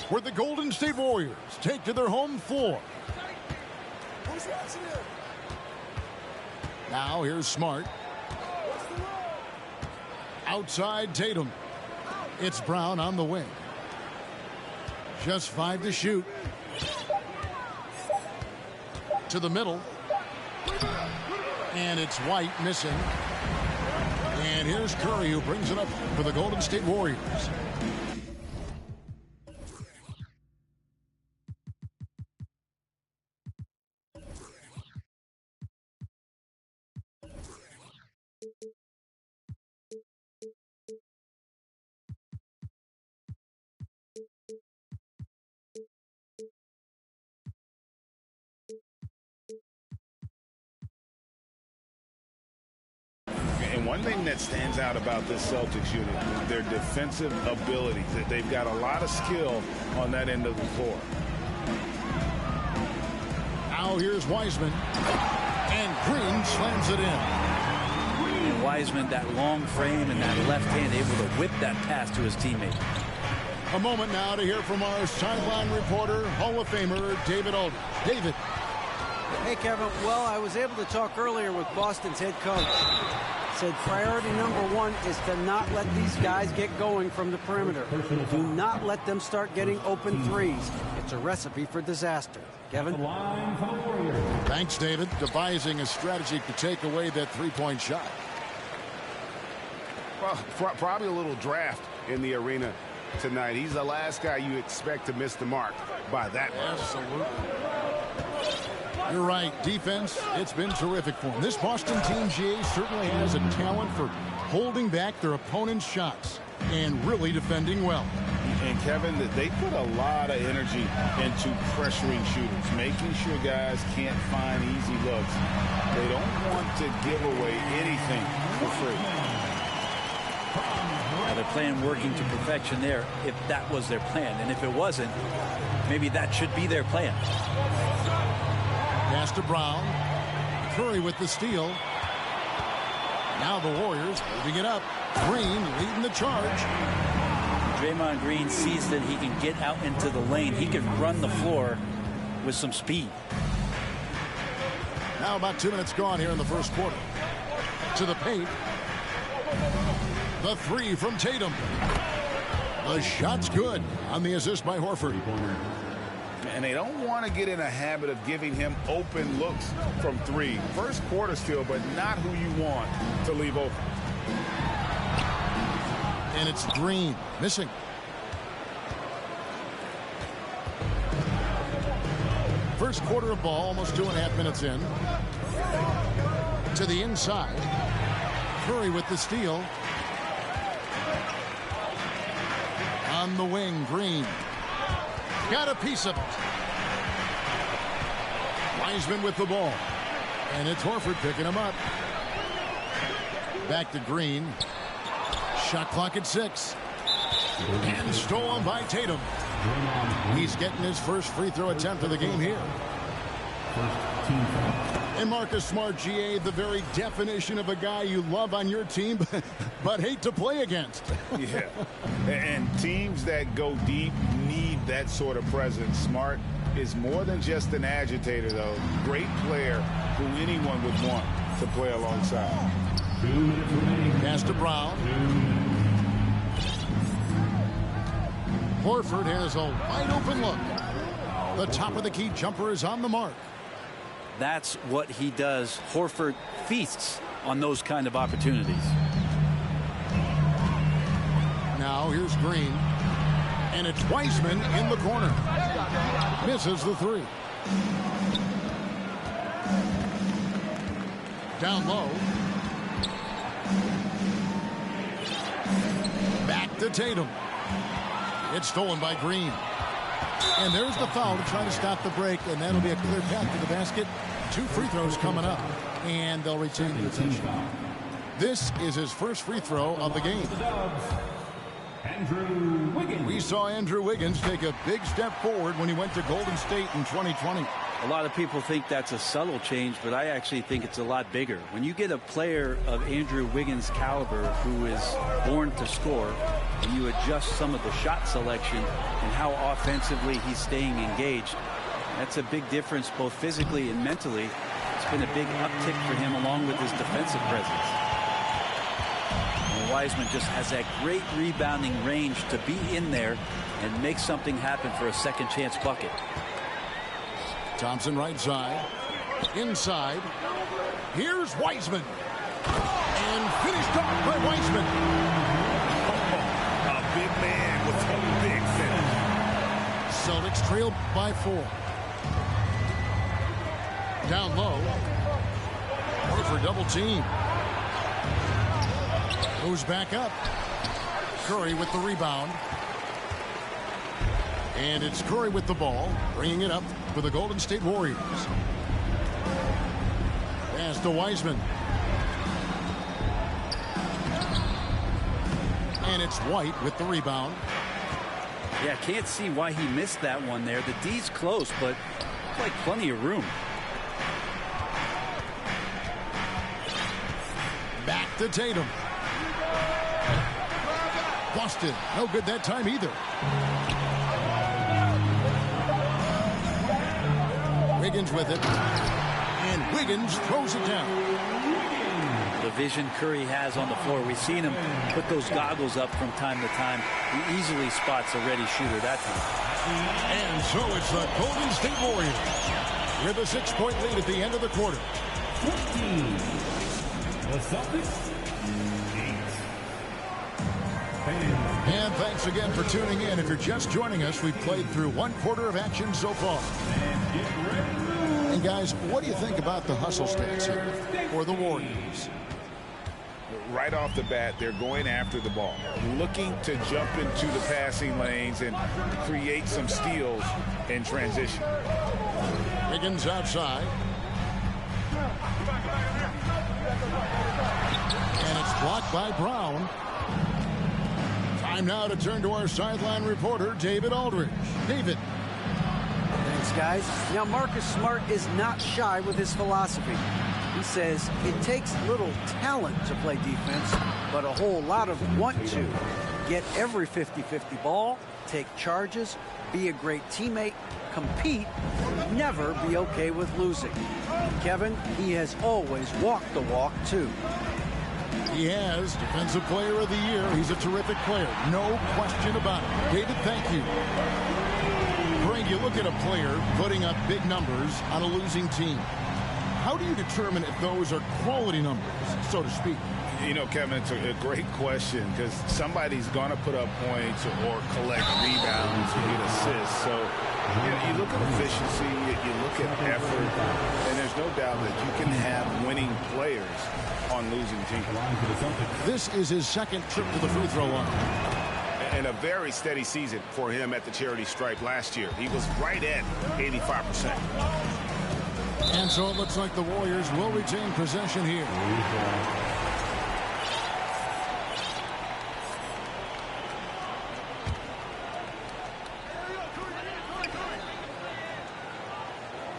where the Golden State Warriors take to their home floor. Now here's Smart. Outside Tatum. It's Brown on the wing. Just 5 to shoot. To the middle. And it's White missing. And here's Curry, who brings it up for the Golden State Warriors. And one thing that stands out about this Celtics unit is their defensive ability. They've got a lot of skill on that end of the floor. Now here's Wiseman. And Green slams it in. And Wiseman, that long frame and that left hand, able to whip that pass to his teammate. A moment now to hear from our sideline reporter, Hall of Famer David Aldridge. David. Hey, Kevin. Well, I was able to talk earlier with Boston's head coach. Said priority number 1 is to not let these guys get going from the perimeter. Do not let them start getting open threes. It's a recipe for disaster. Kevin? Thanks, David. Devising a strategy to take away that three-point shot. Well, probably a little draft in the arena tonight. He's the last guy you expect to miss the mark by that much. Absolutely. You're right. Defense, it's been terrific for him. This Boston team, GA, certainly has a talent for holding back their opponent's shots and really defending well. And, Kevin, they put a lot of energy into pressuring shooters, making sure guys can't find easy looks. They don't want to give away anything for free. Now their plan working to perfection there, if that was their plan. And if it wasn't, maybe that should be their plan. Pass to Brown. Curry with the steal. Now the Warriors moving it up. Green leading the charge. Draymond Green sees that he can get out into the lane. He can run the floor with some speed. Now about 2 minutes gone here in the first quarter. To the paint. The three from Tatum. The shot's good on the assist by Horford. And they don't want to get in a habit of giving him open looks from three. First quarter still, but not who you want to leave open. And it's Green missing. First quarter of ball, almost 2.5 minutes in. To the inside. Curry with the steal. On the wing, Green. Got a piece of it. Wiseman with the ball. And it's Horford picking him up. Back to Green. Shot clock at 6. And stolen by Tatum. He's getting his first free throw attempt of the game here. And Marcus Smart, GA, the very definition of a guy you love on your team, but hate to play against. Yeah, and teams that go deep need that sort of presence. Smart is more than just an agitator, though. Great player who anyone would want to play alongside. Pass to Brown. Horford has a wide open look. The top of the key jumper is on the mark. That's what he does. Horford feasts on those kind of opportunities. Now here's Green. And it's Wiseman in the corner. Misses the three. Down low. Back to Tatum. It's stolen by Green. And there's the foul to try to stop the break, and that'll be a clear path to the basket. 2 free throws coming up, and they'll retain the attention. This is his first free throw of the game. We saw Andrew Wiggins take a big step forward when he went to Golden State in 2020. A lot of people think that's a subtle change, but I actually think it's a lot bigger. When you get a player of Andrew Wiggins' caliber who is born to score, and you adjust some of the shot selection and how offensively he's staying engaged, that's a big difference both physically and mentally. It's been a big uptick for him along with his defensive presence. And Wiseman just has that great rebounding range to be in there and make something happen for a second chance bucket. Thompson right side. Inside. Here's Wiseman. And finished off by Wiseman. A big man with a big finish. Celtics trail by 4. Down low. Horford double team. Goes back up. Curry with the rebound. And it's Curry with the ball, bringing it up for the Golden State Warriors. Pass to Wiseman. And it's White with the rebound. Yeah, can't see why he missed that one there. The D's close, but like plenty of room. Back to Tatum. Busted. No good that time either. Wiggins with it. And Wiggins throws it down. The vision Curry has on the floor. We've seen him put those goggles up from time to time. He easily spots a ready shooter that time. And so it's the Golden State Warriors with a 6-point lead at the end of the quarter. 14. The Celtics. 8. And thanks again for tuning in. If you're just joining us, we've played through 1 quarter of action so far. And guys, what do you think about the hustle stats here for the Warriors? Right off the bat, they're going after the ball, looking to jump into the passing lanes and create some steals in transition. Wiggins outside. And it's blocked by Brown. Time now to turn to our sideline reporter, David Aldridge. David. Thanks, guys. Now, Marcus Smart is not shy with his philosophy. He says it takes little talent to play defense, but a whole lot of want to. Get every 50-50 ball, take charges, be a great teammate, compete, never be okay with losing. Kevin, he has always walked the walk, too. He has Defensive Player of the Year. He's a terrific player. No question about it. David, thank you. Greg, you look at a player putting up big numbers on a losing team. How do you determine if those are quality numbers, so to speak? You know, Kevin, it's a great question because somebody's going to put up points or collect rebounds or get assists. So, you look at efficiency, you look at effort, and there's no doubt that you can have winning players on losing teams. This is his second trip to the free throw line. And a very steady season for him at the charity stripe last year. He was right at 85%. And so it looks like the Warriors will retain possession here.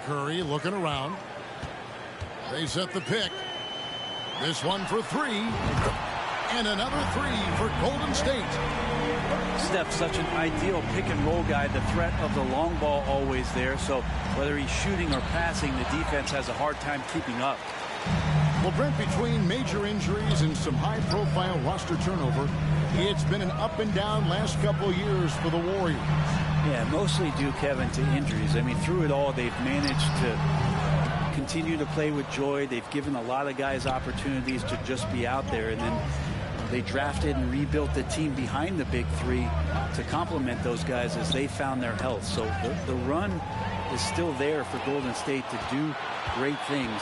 Curry looking around. They set the pick. This one for three. And another three for Golden State. Steph's such an ideal pick-and-roll guy. The threat of the long ball always there. So whether he's shooting or passing, the defense has a hard time keeping up. Well, Brent, between major injuries and some high-profile roster turnover, it's been an up-and-down last couple years for the Warriors. Yeah, mostly due, Kevin, to injuries. I mean, through it all, they've managed to continue to play with joy. They've given a lot of guys opportunities to just be out there. And then they drafted and rebuilt the team behind the big three to complement those guys as they found their health. So the run is still there for Golden State to do great things.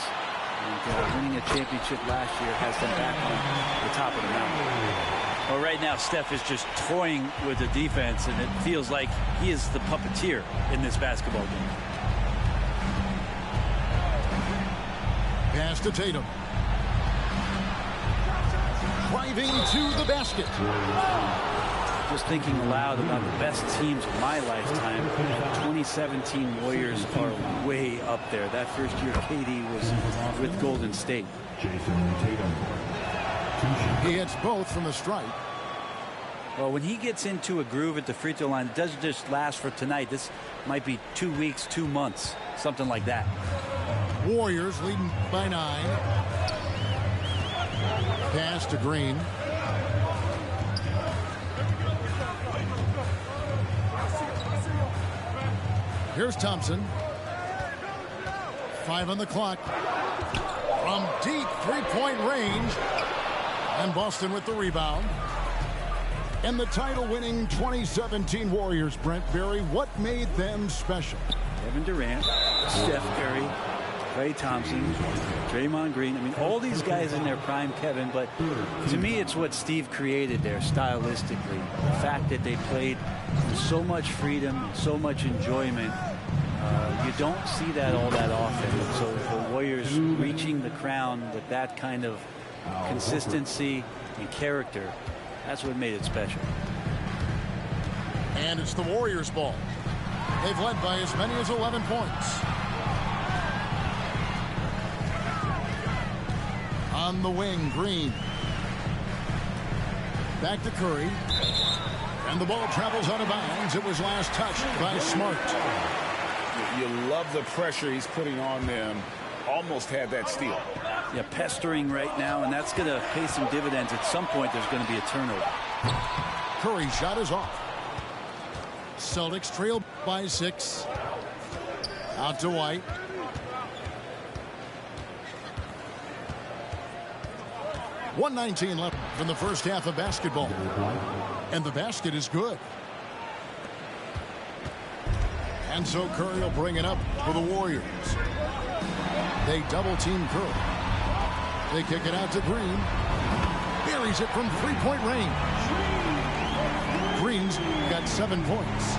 And winning a championship last year has them back on the top of the mountain. Well, right now, Steph is just toying with the defense, and it feels like he is the puppeteer in this basketball game. Pass to Tatum. Driving to the basket. Just thinking aloud about the best teams of my lifetime, 2017 Warriors are way up there. That first year KD was with Golden State. He hits both from the stripe. Well, when he gets into a groove at the free throw line, it doesn't just last for tonight. This might be 2 weeks, 2 months, something like that. Warriors leading by 9. Pass to Green. Here's Thompson. 5 on the clock. From deep three-point range. And Boston with the rebound. And the title-winning 2017 Warriors, Brent Barry, what made them special? Kevin Durant, Steph Curry, Klay Thompson, Draymond Green. I mean, all these guys in their prime, Kevin, but to me, it's what Steve created there stylistically. The fact that they played with so much freedom, so much enjoyment. You don't see that all that often. So the Warriors reaching the crown with that kind of consistency and character, that's what made it special. And it's the Warriors' ball. They've led by as many as 11 points. On the wing, Green. Back to Curry. And the ball travels out of bounds. It was last touched by Smart. You love the pressure he's putting on them. Almost had that steal. Yeah, pestering right now, and that's going to pay some dividends. At some point, there's going to be a turnover. Curry's shot is off. Celtics trail by 6. Out to White. .119 left from the first half of basketball. And the basket is good. And so Curry will bring it up for the Warriors. They double-team Curry. They kick it out to Green. Buries it from three-point range. Green's got 7 points.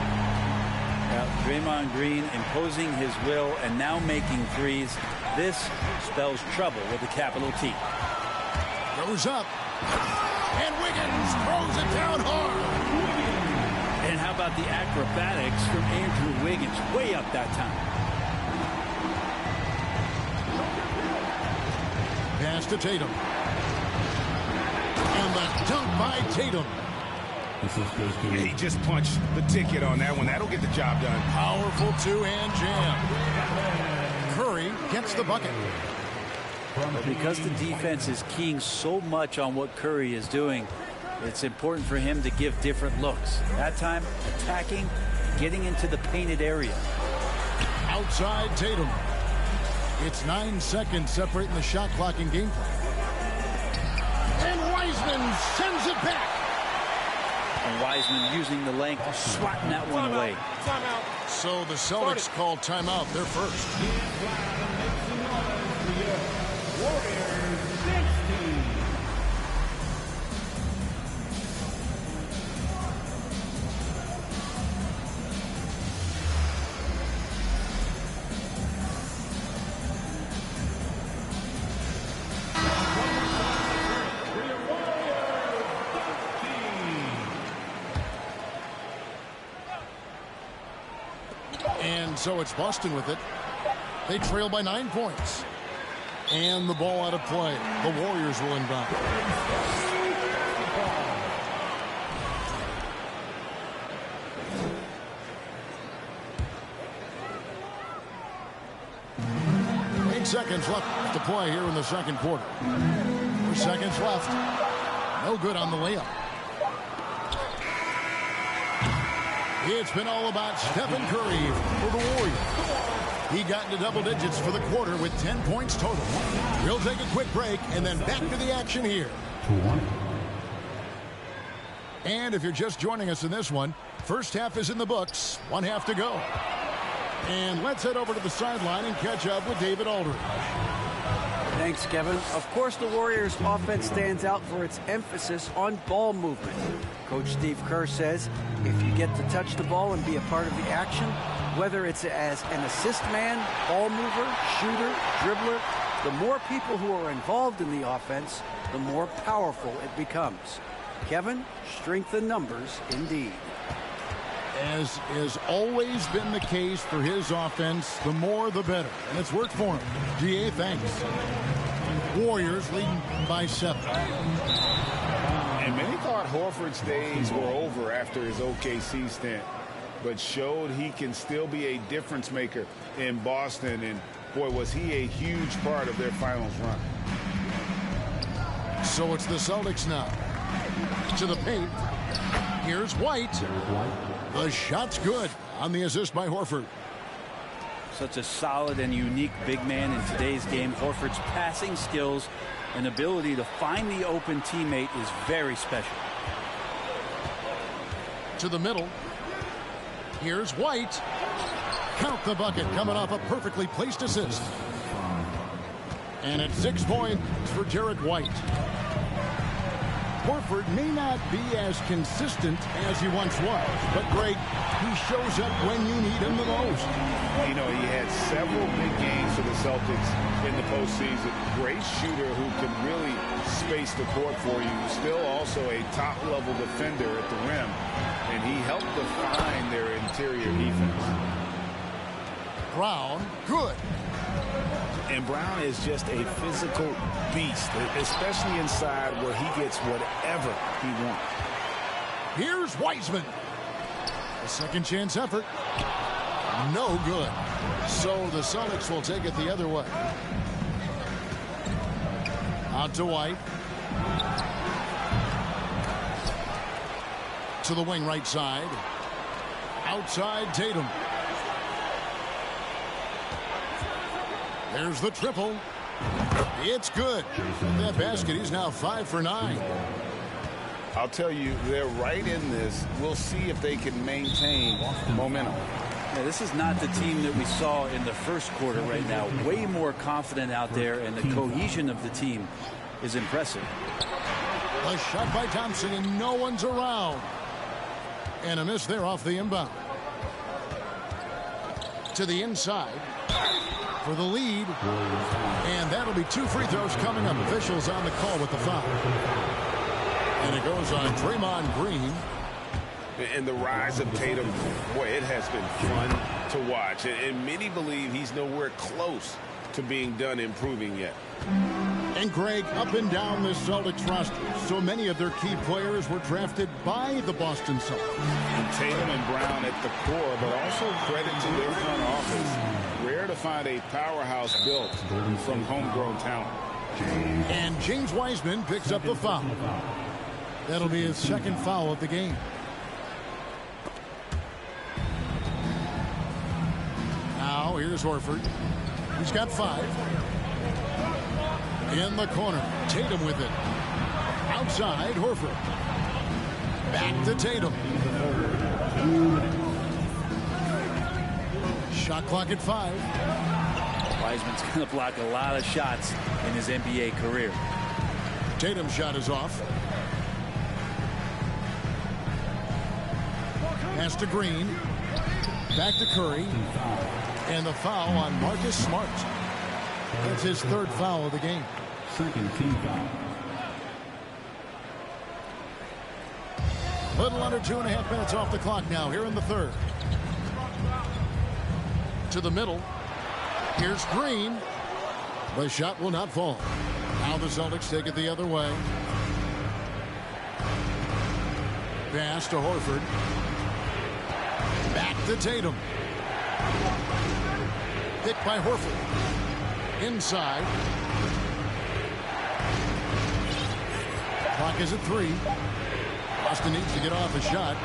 Draymond Green imposing his will and now making threes. This spells trouble with a capital T. Goes up. And Wiggins throws it down hard. And how about the acrobatics from Andrew Wiggins? Way up that time. Pass to Tatum. And the dunk by Tatum. Yeah, he just punched the ticket on that one. That'll get the job done. Powerful two-hand jam. Curry gets the bucket. But because the defense is keying so much on what Curry is doing, it's important for him to give different looks. That time, attacking, getting into the painted area. Outside Tatum. It's 9 seconds separating the shot clock and game play. And Wiseman sends it back. And Wiseman using the length, swatting that one away. Timeout. So the Celtics called timeout. They're first. So it's Boston with it. They trail by 9 points. And the ball out of play. The Warriors will inbound. Seconds left to play here in the second quarter. 4 seconds left. No good on the layup. It's been all about Stephen Curry for the Warriors. He got into double digits for the quarter with 10 points total. We'll take a quick break and then back to the action here. And if you're just joining us in this one, first half is in the books. 1 half to go. And let's head over to the sideline and catch up with David Aldridge. Thanks, Kevin. Of course, the Warriors' offense stands out for its emphasis on ball movement. Coach Steve Kerr says if you get to touch the ball and be a part of the action, whether it's as an assist man, ball mover, shooter, dribbler, the more people who are involved in the offense, the more powerful it becomes. Kevin, strength in numbers indeed. As has always been the case for his offense, the more the better. And it's worked for him. GA, thanks. Warriors leading by 7. And many thought Horford's days were over after his OKC stint, but showed he can still be a difference maker in Boston. And, boy, was he a huge part of their finals run. So it's the Celtics now. To the paint. Here's White. The shot's good on the assist by Horford. Such a solid and unique big man in today's game. Horford's passing skills and ability to find the open teammate is very special. To the middle. Here's White. Count the bucket coming off a perfectly placed assist. And it's 6 points for Jarrett White. Horford may not be as consistent as he once was, but Greg, he shows up when you need him the most. You know, he had several big games for the Celtics in the postseason. Great shooter who can really space the court for you. Still also a top-level defender at the rim, and he helped define their interior defense. Brown, good. And Brown is just a physical beast, especially inside where he gets whatever he wants. Here's Wiseman. A second chance effort. No good. So the Celtics will take it the other way. Out to White. To the wing right side. Outside Tatum. There's the triple. It's good. That basket, he's now 5 for 9. I'll tell you, they're right in this. We'll see if they can maintain momentum. Yeah, this is not the team that we saw in the first quarter right now. Way more confident out there, and the cohesion of the team is impressive. A shot by Thompson, and no one's around. And a miss there off the inbound. To the inside. For the lead, and that'll be 2 free throws coming up. Officials on the call with the foul. And it goes on Draymond Green. And the rise of Tatum, boy, it has been fun to watch. And many believe he's nowhere close to being done improving yet. And Greg, up and down this Celtics roster, so many of their key players were drafted by the Boston Celtics. And Tatum and Brown at the core, but also credit to their front office. Rare to find a powerhouse built from homegrown talent. And James Wiseman picks up the foul. That'll be his second foul of the game. Now here's Horford. He's got 5. In the corner, Tatum with it. Outside, Horford. Back to Tatum. Shot clock at 5. Wiseman's going to block a lot of shots in his NBA career. Tatum's shot is off. Pass to Green. Back to Curry. And the foul on Marcus Smart. That's his 3rd foul of the game. Second team foul. Little under 2.5 minutes off the clock now here in the 3rd. To the middle. Here's Green. The shot will not fall. Now the Celtics take it the other way. Pass to Horford. Back to Tatum. Picked by Horford. Inside. Clock is at 3. Boston needs to get off a shot.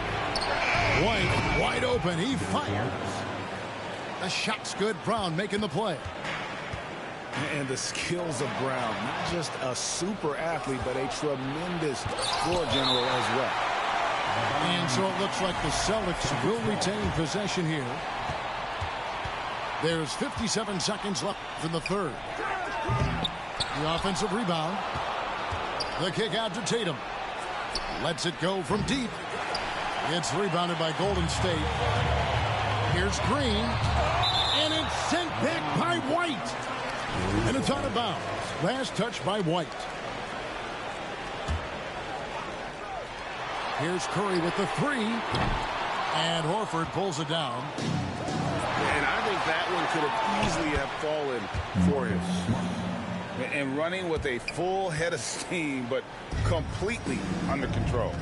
White wide open. He fires. The shot's good. Brown making the play. And the skills of Brown. Not just a super athlete, but a tremendous floor general as well. And so it looks like the Celtics will retain possession here. There's 57 seconds left in the third. The offensive rebound. The kick out to Tatum. Lets it go from deep. It's rebounded by Golden State. Here's Green. And it's sent back by White. And it's out of bounds. Last touch by White. Here's Curry with the 3. And Horford pulls it down. And I think that one could have easily have fallen for him. And running with a full head of steam, but completely under control.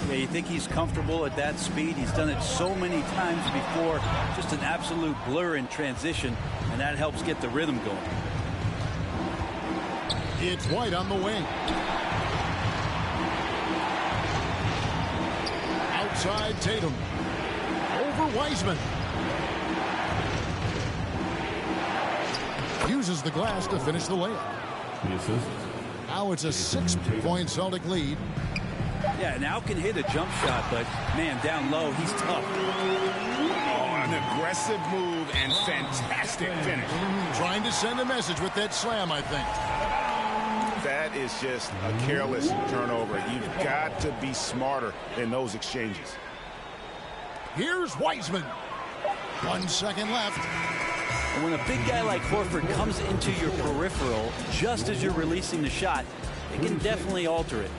Yeah, you think he's comfortable at that speed? He's done it so many times before. Just an absolute blur in transition, and that helps get the rhythm going. It's White on the wing. Outside Tatum. Over Wiseman. Uses the glass to finish the layup. Now it's a 6-point Celtic lead. Yeah, now can hit a jump shot, but man, down low, he's tough. Oh, an aggressive move and fantastic finish. Trying to send a message with that slam, I think. That is just a careless turnover. You've got to be smarter in those exchanges. Here's Wiseman. 1 second left. And when a big guy like Horford comes into your peripheral just as you're releasing the shot, it can definitely alter it.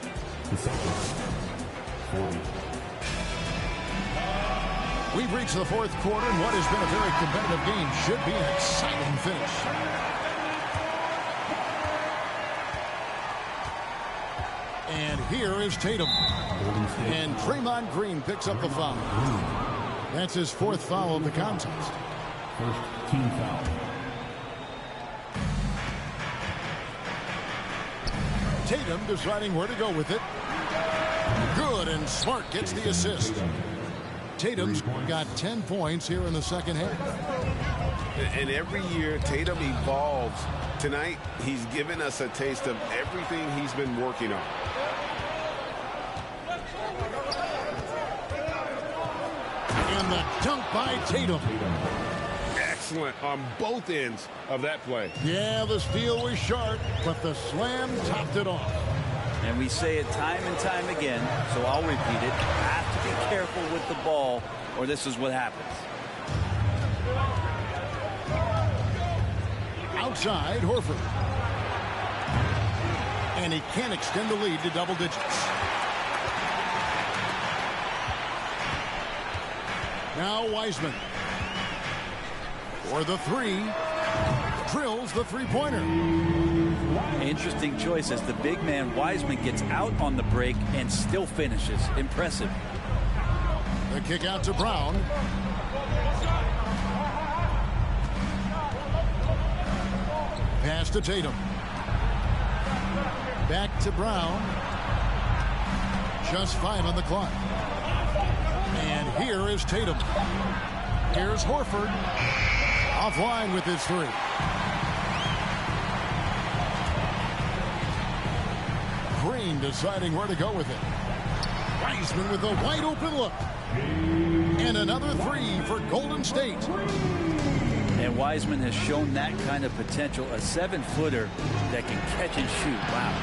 We've reached the fourth quarter, and what has been a very competitive game should be an exciting finish. And here is Tatum. And Draymond Green picks up the foul. That's his 4th foul of the contest. First team foul. Tatum deciding where to go with it. Good, and Smart gets the assist. Tatum's got 10 points here in the second half. And every year, Tatum evolves. Tonight, he's given us a taste of everything he's been working on. And the dunk by Tatum. Excellent on both ends of that play. Yeah, the steal was sharp, but the slam topped it off. And we say it time and time again, so I'll repeat it. Have to be careful with the ball, or this is what happens. Outside, Horford. And he can't extend the lead to double digits. Now Wiseman. For the 3. Drills the three-pointer. Interesting choice as the big man Wiseman gets out on the break and still finishes. Impressive. The kick out to Brown. Pass to Tatum. Back to Brown. Just 5 on the clock. And here is Tatum. Here's Horford. Offline with his 3. Green deciding where to go with it. Wiseman with a wide open look. And another 3 for Golden State. And Wiseman has shown that kind of potential. A 7-footer that can catch and shoot. Wow.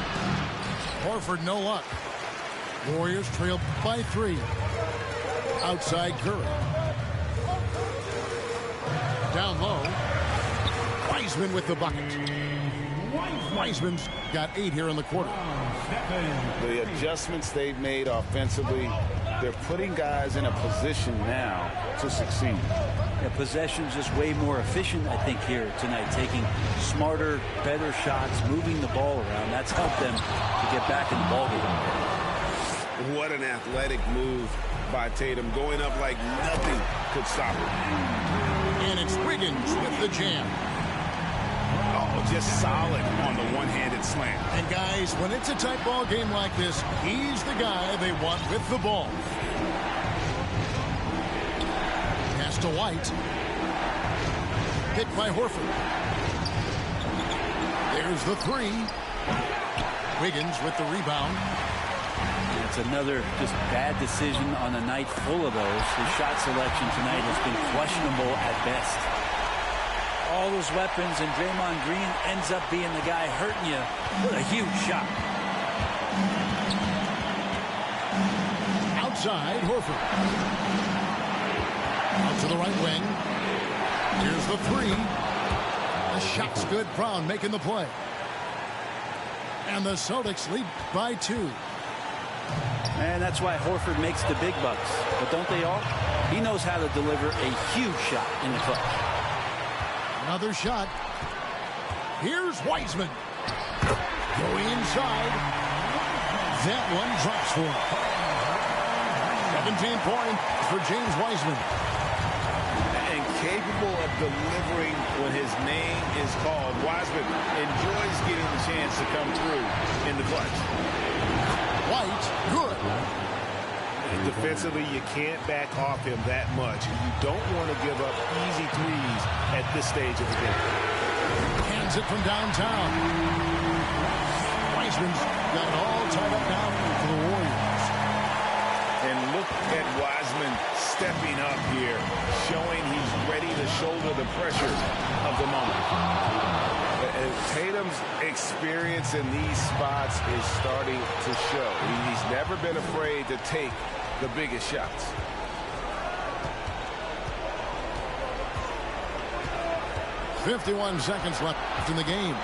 Horford no luck. Warriors trail by 3. Outside Curry. Down low. Wiseman with the bucket. Wiseman's got 8 here in the quarter. The adjustments they've made offensively, they're putting guys in a position now to succeed. Possession's just way more efficient, I think, here tonight, taking smarter, better shots, moving the ball around. That's helped them to get back in the ballgame. What an athletic move by Tatum, going up like nothing could stop him. And it's Wiggins with the jam. Oh, just solid on the one-handed slam. And guys, when it's a tight ball game like this, he's the guy they want with the ball. Pass to White. Hit by Horford. There's the three. Wiggins with the rebound. It's another just bad decision on a night full of those. His shot selection tonight has been questionable at best. All those weapons, and Draymond Green ends up being the guy hurting you with a huge shot. Outside, Horford. Out to the right wing. Here's the three. The shot's good. Brown making the play. And the Celtics lead by 2. And that's why Horford makes the big bucks. But don't they all? He knows how to deliver a huge shot in the clutch. Another shot. Here's Wiseman. Going inside. That one drops for him. 17 points for James Wiseman. And capable of delivering when his name is called. Wiseman enjoys getting the chance to come through in the clutch. White, good. Defensively, you can't back off him that much. You don't want to give up easy threes at this stage of the game. Hands it from downtown. Wiseman's got it all tied up now for the Warriors. And look at Wiseman stepping up here, showing he's ready to shoulder the pressure of the moment. And Tatum's experience in these spots is starting to show. He's never been afraid to take the biggest shots. .51 seconds left in the game.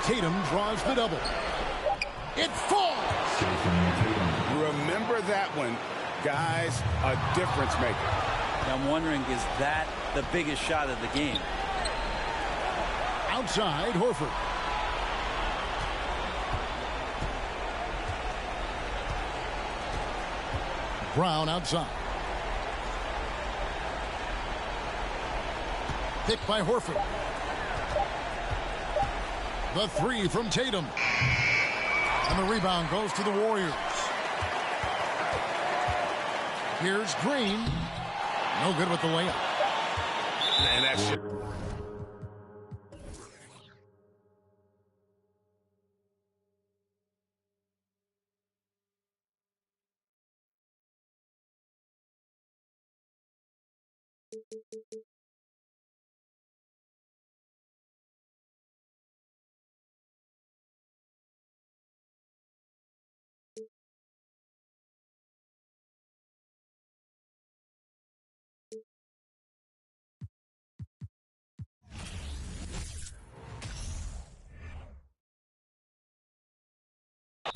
Tatum draws the double. It falls. Remember that one, guys, a difference maker. I'm wondering, is that the biggest shot of the game? Outside, Horford. Brown outside. Picked by Horford. The three from Tatum. And the rebound goes to the Warriors. Here's Green. No good with the layup. And that's it.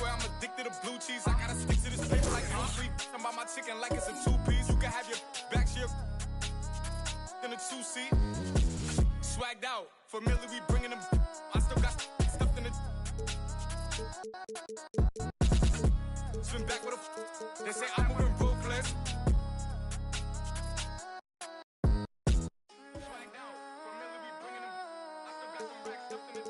I'm addicted to blue cheese. I gotta stick to this paper like I'm free. I'm about my chicken like it's a 2-piece. You can have your back share in a 2-seat. Swagged out. Familiar, we bringing them. I still got stuff in the. Swim back with a. They say I'm moving ruthless. Swagged out. Familiar, we bringing them. I still got some back stuff in the.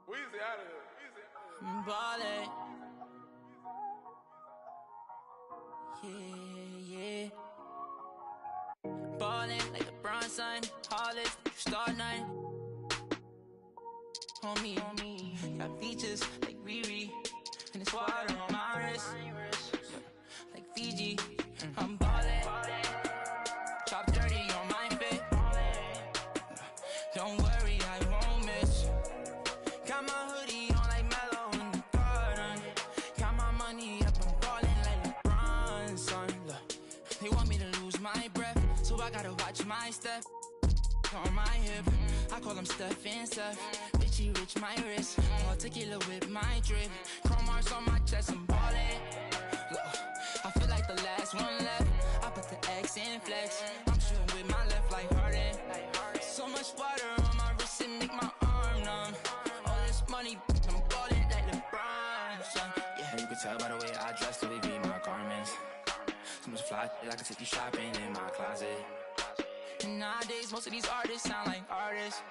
Weezy out of here. Ballin'. Yeah, yeah. Ballin' like LeBron son, Hollis, star 9. Homie, got features like Riri, and it's water on my wrist. gotta watch my step. On my hip, I call him Steph and Steph. Bitchy rich, my wrist. All tequila with my drip. Chrome marks on my chest, I'm ballin'. Look, I feel like the last one left. I put the X in flex. I'm shooting with my left like Harden. So much water on my wrist and make my arm numb. All this money, I'm ballin' like LeBron, son. Yeah, you can tell by the way I dress to be my garments. So much fly, I can take you shopping in my closet. And nowadays, most of these artists sound like artists.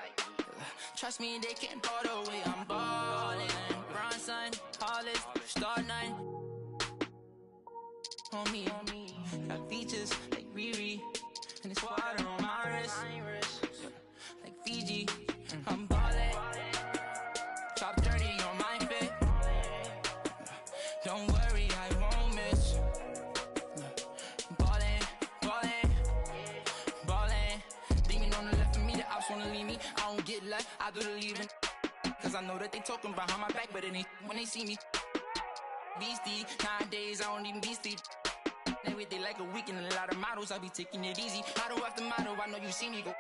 Trust me, they can't ball the way I'm ballin'. Bronson, Hollis, Star 9. Homie, got features like Riri. And it's water on my wrist. Like Fiji, I'm ballin'. Top 30 on my fit. Don't worry, I won't miss. Ballin', ballin', ballin'. Demon on the left of me, the ops wanna leave me. I don't get left, I do the leaving. Cause I know that they talking behind my back, but it ain't when they see me. Beastie, nowadays I don't even beastie. They wait, they like a week and a lot of models, I be taking it easy. Model after model, I know you see me go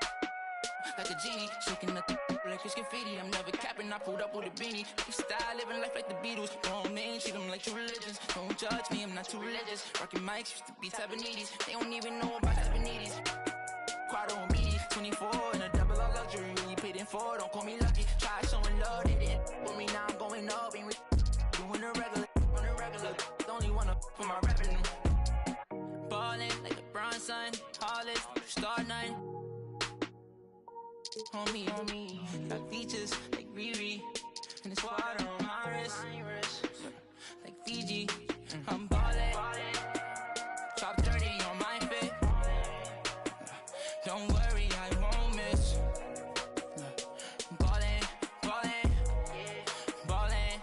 like a genie, shaking the like it's graffiti. I'm never capping, I pulled up with a beanie. Lifestyle, living life like the Beatles. Grown men, treat them like true religions. Don't judge me, I'm not too religious. Rockin' mics, used to be Tabanidis. They don't even know about Tabanidis. Quad on BD, 24 and a double R luxury. Really paid in for, don't call me lucky. Try showing love, they didn't for me, now I'm going up. Ain't doing the regular, on the regular. Only wanna for my revenue. Ballin' like a Bronson, Hollis, Star 9. Homie, got features like Riri. And it's water on my wrist. Like Fiji, I'm ballin'. Top 30 on my fit. Don't worry, I won't miss. Ballin', ballin', ballin'.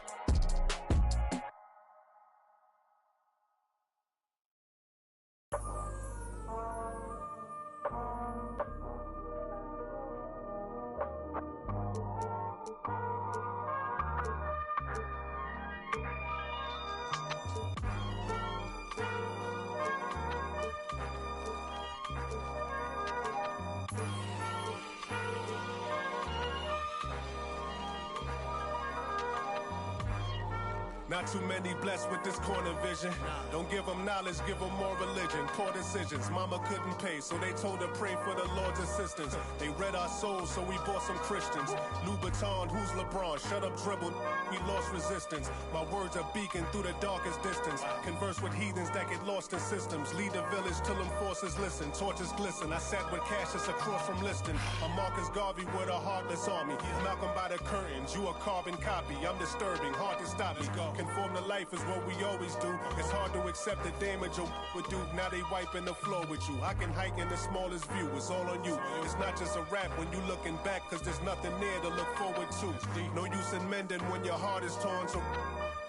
Not too many blessed with this corner vision. Don't give them knowledge, give them more religion. Poor decisions, mama couldn't pay, so they told her pray for the Lord's assistance. They read our souls, so we bought some Christians. Louboutin, who's LeBron? Shut up, dribble, we lost resistance. My words are beacon through the darkest distance. Converse with heathens that get lost in systems. Lead the village till them forces listen. Torches glisten, I sat with Cassius across from Liston. I'm Marcus Garvey with a heartless army. Malcolm by the curtains, you a carbon copy. I'm disturbing, hard to stop me. Conform to life is what we always do. It's hard to accept the damage a would do. Now they wiping the floor with you. I can hike in the smallest view. It's all on you. It's not just a rap when you looking back, cause there's nothing there to look forward to. No use in mending when your heart is torn. So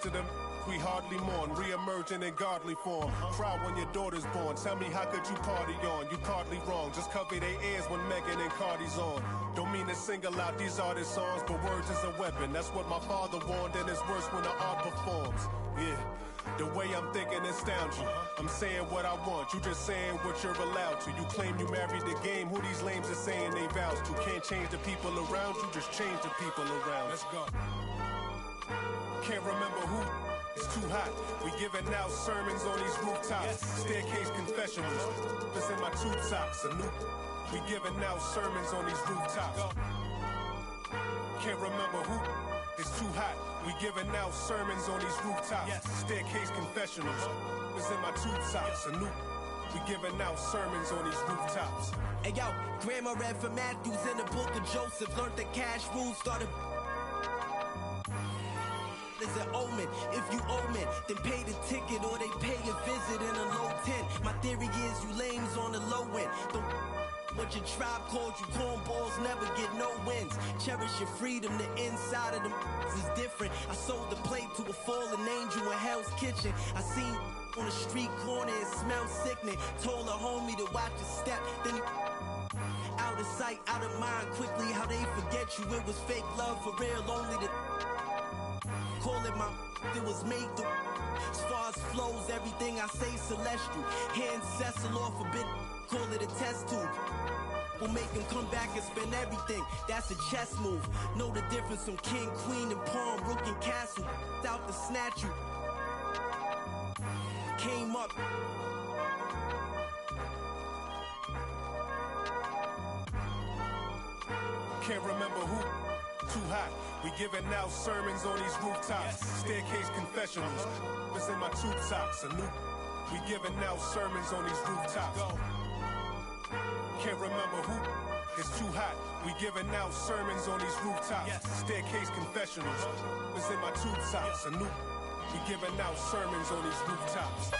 to them we hardly mourn, re-emerging in godly form. Cry when your daughter's born. Tell me how could you party on? You partly wrong. Just cover their ears when Megan and Cardi's on. Don't mean to single out these artist songs, but words is a weapon. That's what my father warned, and it's worse when the art performs. Yeah, the way I'm thinking astounds you. I'm saying what I want, you just saying what you're allowed to. You claim you married the game, who these lames are saying they vows to. Can't change the people around you, just change the people around. Let's go. Can't remember who. It's too hot. We giving out sermons on these rooftops. Staircase confessionals. It's in my tube tops. A new. We giving out sermons on these rooftops. Can't remember who. It's too hot. We giving out sermons on these rooftops. Staircase confessionals. It's in my tube tops. A new. We giving out sermons on these rooftops. Hey yo, grandma read from Matthews in the book of Joseph. Learned the cash rules, started. Is an omen. If you owe me, then pay the ticket or they pay a visit in a low tent. My theory is you lames on the low end. Don't what your tribe called you cornballs never get no wins. Cherish your freedom, the inside of them is different. I sold the plate to a fallen angel in Hell's Kitchen. I seen on the street corner and smelled sickening. Told a homie to watch his step, then he out of sight, out of mind quickly. How they forget you, it was fake love for real, only the Call it my, it was made to. As far as flows, everything I say celestial. Hand Cecil off a bit, call it a test tube. We'll make him come back and spend everything. That's a chess move. Know the difference from king, queen, and pawn, rook and castle. Out to snatch you. Came up. Can't remember who. Too hot. We giving out sermons on these rooftops. Staircase confessionals. It's in my tube socks. A new. We giving out sermons on these rooftops. Can't remember who. It's too hot. We giving out sermons on these rooftops. Staircase confessionals. It's in my tube socks. A new. We giving out sermons on these rooftops.